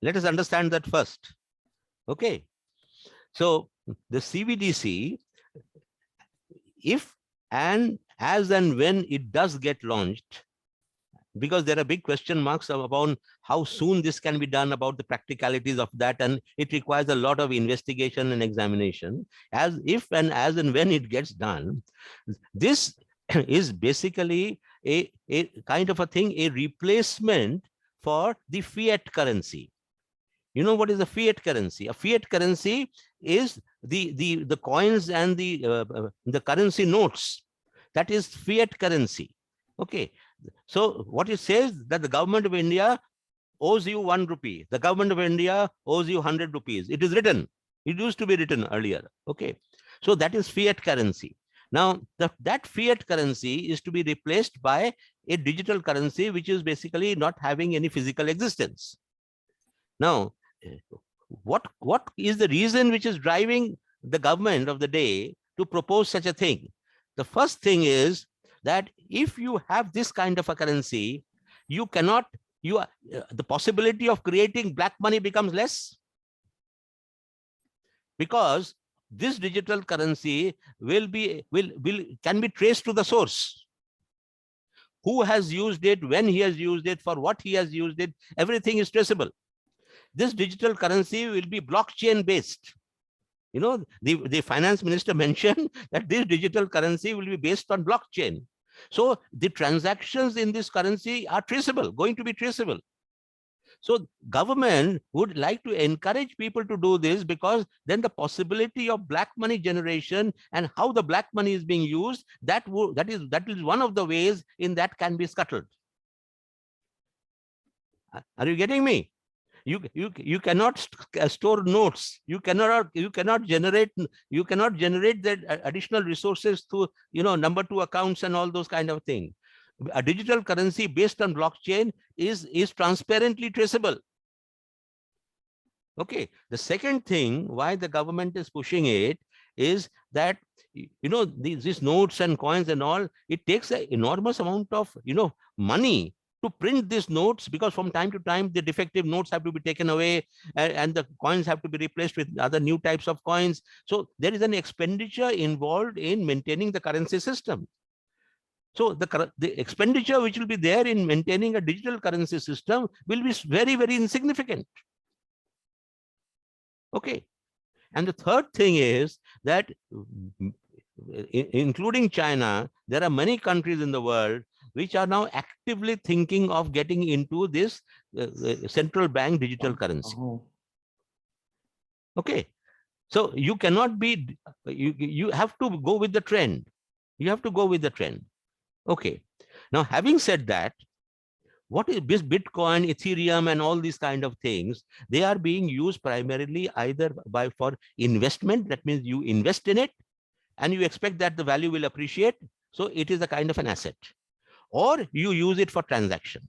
Let us understand that first. Okay, so the CBDC, if and as and when it does get launched, because there are big question marks about how soon this can be done, about the practicalities of that, and it requires a lot of investigation and examination. As if and as and when it gets done, this is basically a kind of a thing, a replacement for the fiat currency. You know what is a fiat currency? A fiat currency is the coins and the currency notes. That is fiat currency. Okay. So what it says that the government of India owes you 1 rupee. The government of India owes you 100 rupees. It is written. It used to be written earlier. Okay. So that is fiat currency. Now, that fiat currency is to be replaced by a digital currency, which is basically not having any physical existence. Now, what is the reason which is driving the government of the day to propose such a thing? The first thing is that if you have this kind of a currency, you cannot, the possibility of creating black money becomes less, because this digital currency can be traced to the source. Who has used it, when he has used it, for what he has used it, everything is traceable. This digital currency will be blockchain based. You know, the finance minister mentioned that this digital currency will be based on blockchain. So the transactions in this currency are traceable, going to be traceable. So government would like to encourage people to do this, because then the possibility of black money generation and how the black money is being used, that is one of the ways in that can be scuttled. Are you getting me? You cannot store notes. You cannot generate that additional resources through number 2 accounts and all those kind of things. A digital currency based on blockchain is transparently traceable. Okay. The second thing why the government is pushing it is that these notes and coins and all, it takes an enormous amount of money to print these notes, because from time to time the defective notes have to be taken away, and the coins have to be replaced with other new types of coins. So there is an expenditure involved in maintaining the currency system. So the expenditure which will be there in maintaining a digital currency system will be very, very insignificant. Okay. And the third thing is that, including China, there are many countries in the world which are now actively thinking of getting into this central bank digital currency. Okay. So you cannot be, you have to go with the trend. You have to go with the trend. Okay. Now, having said that, what is this Bitcoin, Ethereum, and all these kind of things? They are being used primarily either for investment. That means you invest in it and you expect that the value will appreciate. So it is a kind of an asset. Or you use it for transaction.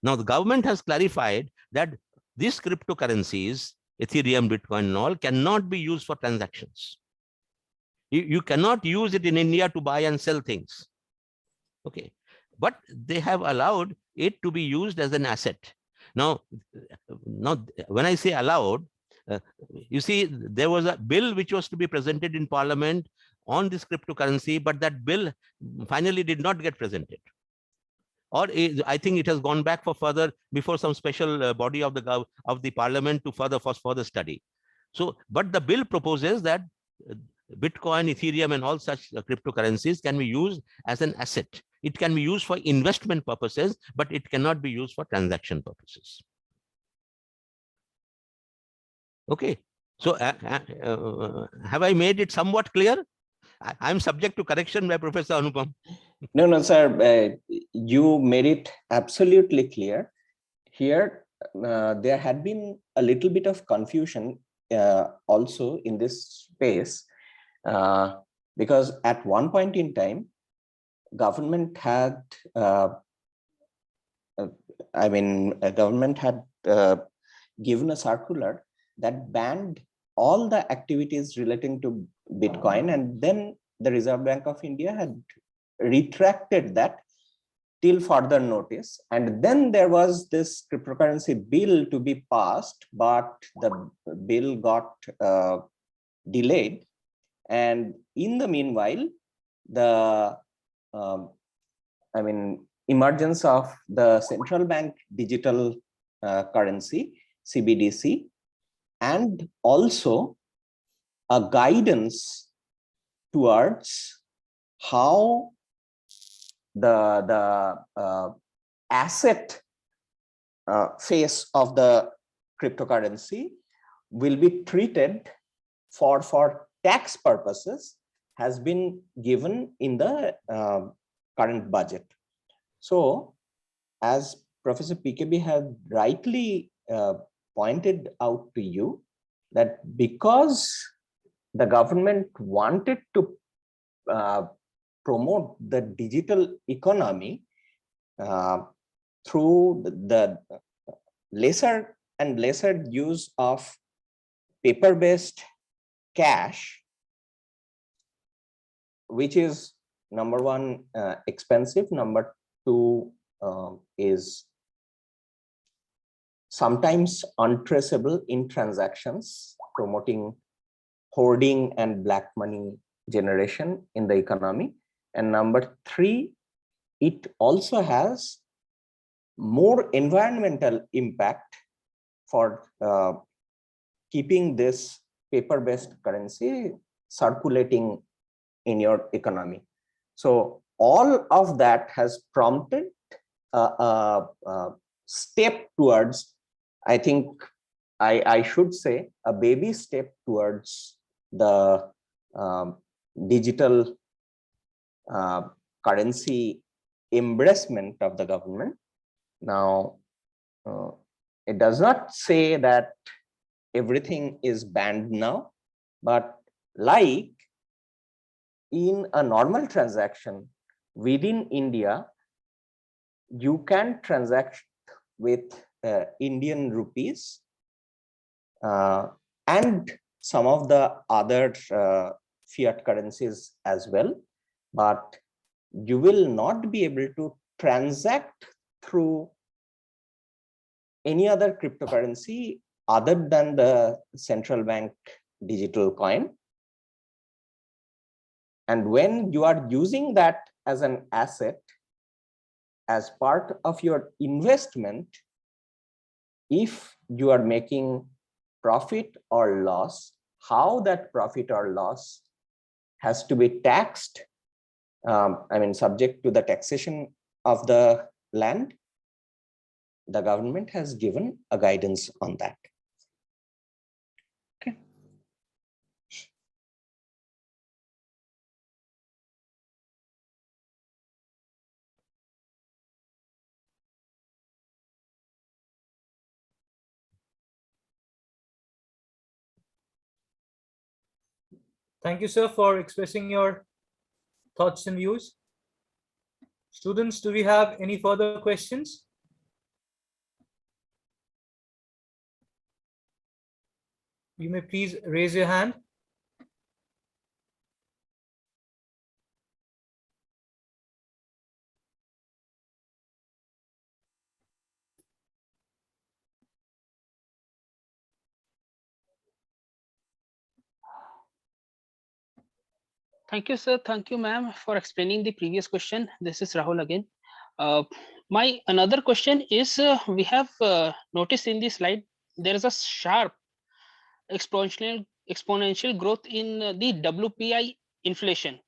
Now, the government has clarified that these cryptocurrencies, Ethereum, Bitcoin, and all, cannot be used for transactions. You cannot use it in India to buy and sell things. Okay. But they have allowed it to be used as an asset. Now when I say allowed, you see, there was a bill which was to be presented in Parliament on this cryptocurrency, but that bill finally did not get presented. Or I think it has gone back for further before some special body of the Parliament to further study. So, but the bill proposes that Bitcoin, Ethereum, and all such cryptocurrencies can be used as an asset. It can be used for investment purposes, but it cannot be used for transaction purposes. Okay. So have I made it somewhat clear? I'm subject to correction by Professor Anupam. No, sir. You made it absolutely clear. Here, there had been a little bit of confusion also in this space, because at one point in time, government had, given a circular that banned all the activities relating to Bitcoin, and then the Reserve Bank of India had retracted that till further notice. And then there was this cryptocurrency bill to be passed, but the bill got delayed. And in the meanwhile, the emergence of the central bank digital currency, CBDC, and also a guidance towards how the asset phase of the cryptocurrency will be treated for tax purposes has been given in the current budget. So, as Professor PKB had rightly pointed out to you, that because the government wanted to promote the digital economy through the lesser and lesser use of paper-based cash, which is number one, expensive, number two, is sometimes untraceable in transactions, promoting hoarding and black money generation in the economy. And number three, it also has more environmental impact for keeping this paper-based currency circulating in your economy. So all of that has prompted a step towards, I think I should say, a baby step towards the digital currency embracement of the government. Now, it does not say that everything is banned now, but like in a normal transaction within India, you can transact with Indian rupees and some of the other fiat currencies as well, but you will not be able to transact through any other cryptocurrency other than the central bank digital coin. And when you are using that as an asset, as part of your investment, if you are making profit or loss, how that profit or loss has to be taxed, I mean, subject to the taxation of the land, the government has given a guidance on that. Okay. Thank you, sir, for expressing your thoughts and views. Students, do we have any further questions? You may please raise your hand. Thank you, sir. Thank you, ma'am, for explaining the previous question. This is Rahul again. My another question is, we have noticed in this slide, there is a sharp exponential growth in the WPI inflation,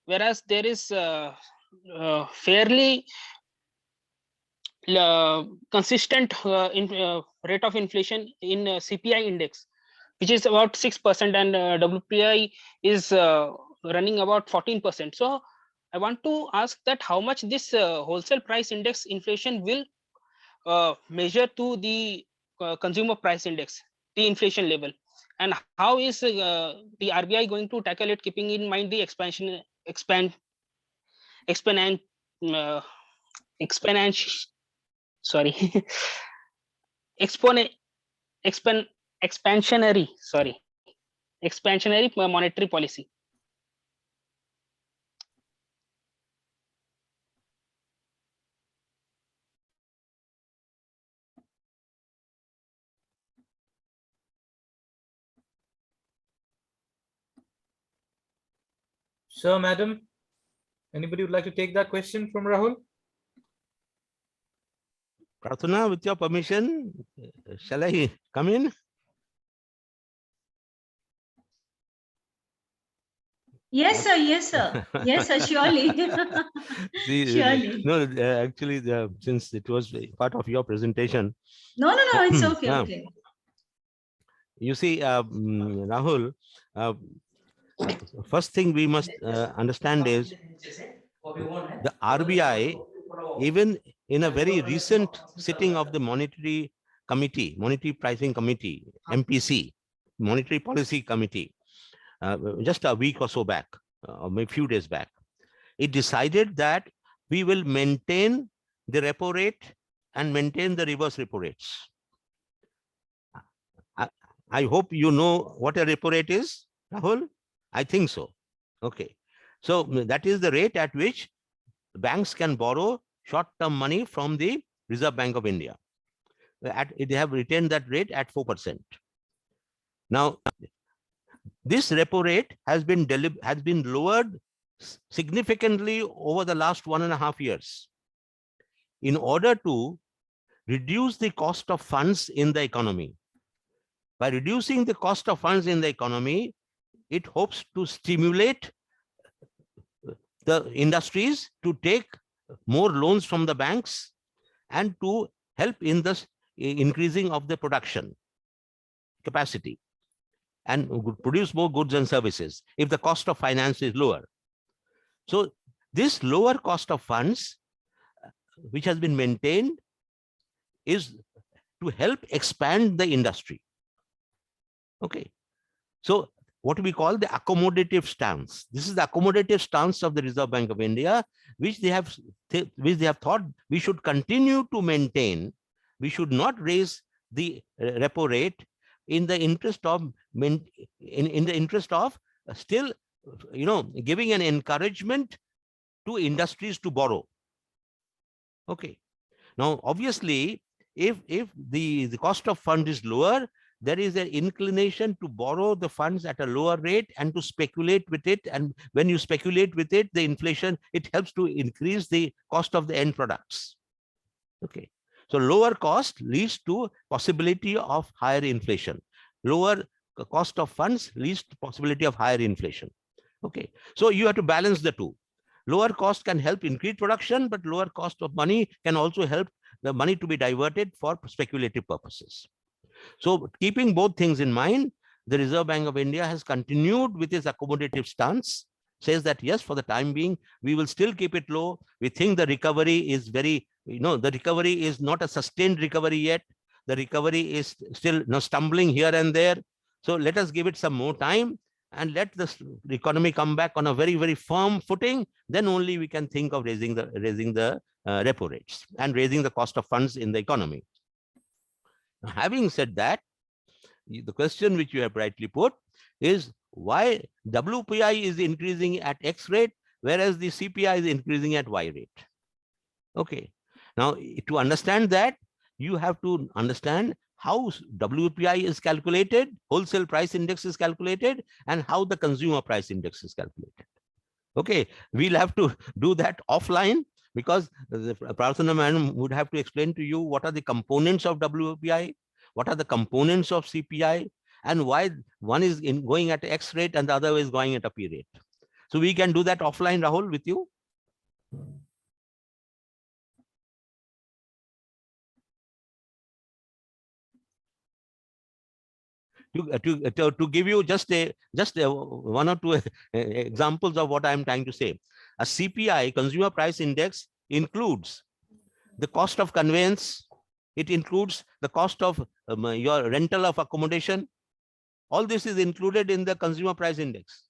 whereas there is fairly consistent rate of inflation in CPI index, which is about 6%, and WPI is running about 14%. So I want to ask that how much this wholesale price index inflation will measure to the consumer price index, the inflation level, and how is the RBI going to tackle it, keeping in mind the expansion expansionary monetary policy. Sir, madam, anybody would like to take that question from Rahul? Pradhan, with your permission, shall I come in? Yes, sir. Yes, sir. Yes, sir. Surely. See, Surely. no, actually, since it was part of your presentation. No. It's okay. Okay. You see, Rahul, first thing we must understand is the RBI, even in a very recent sitting of the Monetary Pricing Committee, MPC, Monetary Policy Committee, just a week or so back, or maybe a few days back, it decided that we will maintain the repo rate and maintain the reverse repo rates. I hope you know what a repo rate is, Rahul. I think so. Okay. So that is the rate at which banks can borrow short-term money from the Reserve Bank of India. They have retained that rate at 4%. Now, this repo rate has been lowered significantly over the last 1.5 years in order to reduce the cost of funds in the economy. By reducing the cost of funds in the economy, it hopes to stimulate the industries to take more loans from the banks and to help in the increasing of the production capacity and produce more goods and services if the cost of finance is lower. So this lower cost of funds, which has been maintained, is to help expand the industry. Okay. So what we call the accommodative stance. This is the accommodative stance of the Reserve Bank of India, which they have thought we should continue to maintain. We should not raise the repo rate in the interest of still, giving an encouragement to industries to borrow. Okay. Now, obviously, if the cost of fund is lower, there is an inclination to borrow the funds at a lower rate and to speculate with it. And when you speculate with it, the inflation, it helps to increase the cost of the end products. Okay. So lower cost leads to possibility of higher inflation. Lower cost of funds leads to possibility of higher inflation. Okay. So you have to balance the two. Lower cost can help increase production, but lower cost of money can also help the money to be diverted for speculative purposes. So keeping both things in mind, the Reserve Bank of India has continued with its accommodative stance, says that yes, for the time being, we will still keep it low. We think the recovery is very, the recovery is not a sustained recovery yet. The recovery is still stumbling here and there. So let us give it some more time and let the economy come back on a very, very firm footing. Then only we can think of raising the repo rates and raising the cost of funds in the economy. Having said that, the question which you have rightly put is why WPI is increasing at X rate, whereas the CPI is increasing at Y rate. Okay. Now, to understand that, you have to understand how WPI is calculated, wholesale price index is calculated, and how the consumer price index is calculated. Okay. We'll have to do that offline, because the Pradhan man would have to explain to you what are the components of WPI, what are the components of CPI, and why one is going at X rate and the other is going at a P rate. So we can do that offline, Rahul, with you. To give you just one or two examples of what I'm trying to say. A CPI, consumer price index, includes the cost of conveyance. It includes the cost of your rental of accommodation. All this is included in the consumer price index.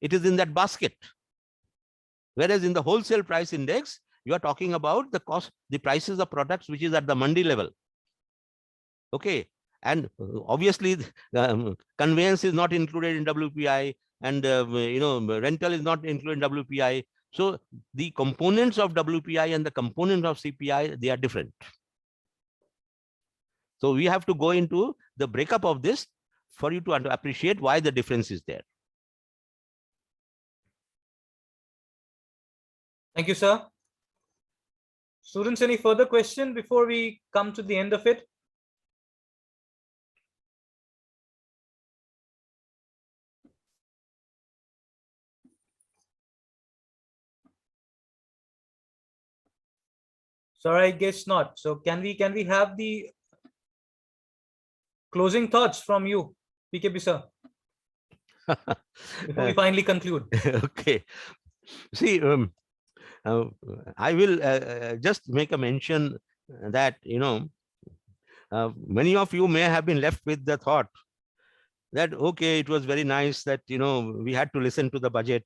It is in that basket. Whereas in the wholesale price index, you are talking about the cost, the prices of products, which is at the mandi level. Okay. And obviously, conveyance is not included in WPI, and rental is not included in WPI. So the components of WPI and the components of CPI, they are different. So we have to go into the breakup of this for you to appreciate why the difference is there. Thank you, sir. Students, any further question before we come to the end of it? Sorry, I guess not. So can we have the closing thoughts from you, PKP sir, before we finally conclude? Okay. See, I will just make a mention that, many of you may have been left with the thought that, okay, it was very nice that, we had to listen to the budget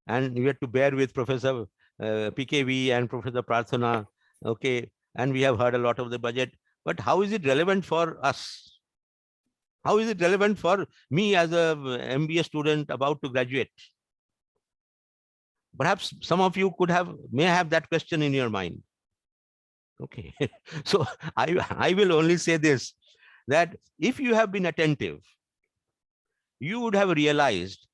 and we had to bear with Professor PKV and Professor Pradhan. Okay. And we have heard a lot of the budget, but how is it relevant for us? How is it relevant for me as a MBA student about to graduate? Perhaps some of you may have that question in your mind. Okay. So I will only say this, that if you have been attentive, you would have realized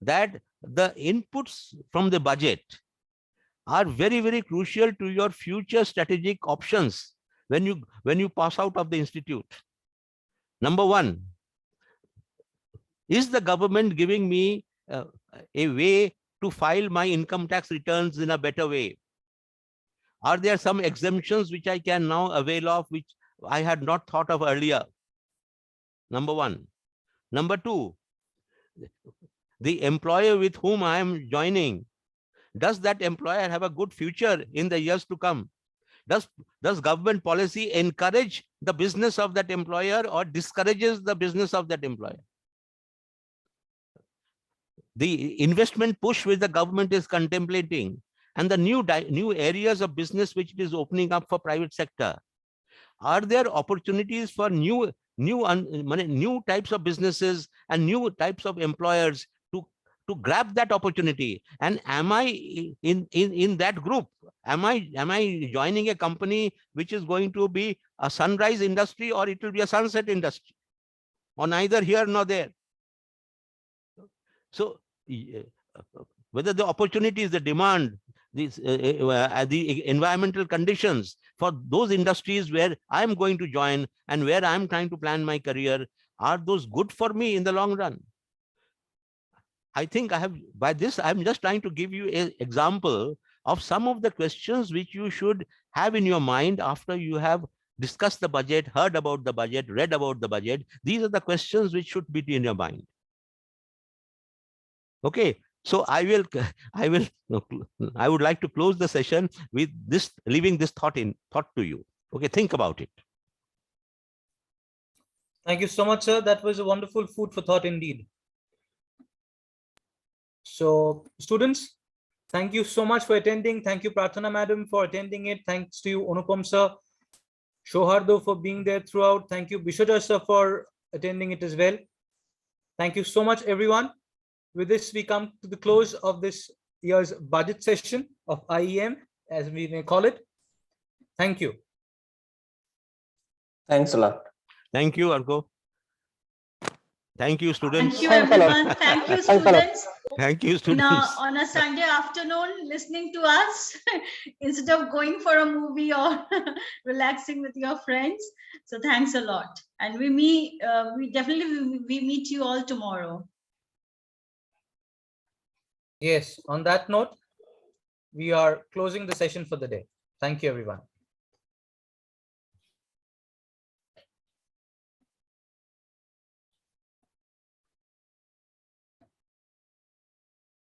that the inputs from the budget are very, very crucial to your future strategic options when you pass out of the institute. Number one, is the government giving me a way to file my income tax returns in a better way? Are there some exemptions which I can now avail of, which I had not thought of earlier? Number one. Number two, the employer with whom I am joining, does that employer have a good future in the years to come? Does government policy encourage the business of that employer or discourages the business of that employer? The investment push which the government is contemplating and the new areas of business which it is opening up for private sector, are there opportunities for new types of businesses and new types of employers to grab that opportunity? And am I in that group? Am I joining a company which is going to be a sunrise industry, or it will be a sunset industry, or neither here nor there? So whether the opportunities, the demand, the environmental conditions for those industries where I'm going to join and where I'm trying to plan my career, are those good for me in the long run? I think by this, I'm just trying to give you an example of some of the questions which you should have in your mind after you have discussed the budget, heard about the budget, read about the budget. These are the questions which should be in your mind. Okay, so I would like to close the session with this, leaving this thought to you. Okay, think about it. Thank you so much, sir. That was a wonderful food for thought indeed. So students, thank you so much for attending. Thank you, Pradhan madam, for attending it. Thanks to you, Anupam sir, Shohardo for being there throughout. Thank you, Bishoja sir, for attending it as well. Thank you so much, everyone. With this, we come to the close of this year's budget session of IEM, as we may call it. Thank you. Thanks a lot. Thank you, Argo. Thank you, students. Thank you, everyone. Thank you, students. Thank you, students. On a Sunday afternoon, listening to us instead of going for a movie or relaxing with your friends. So thanks a lot. And we meet you all tomorrow. Yes, on that note, we are closing the session for the day. Thank you, everyone.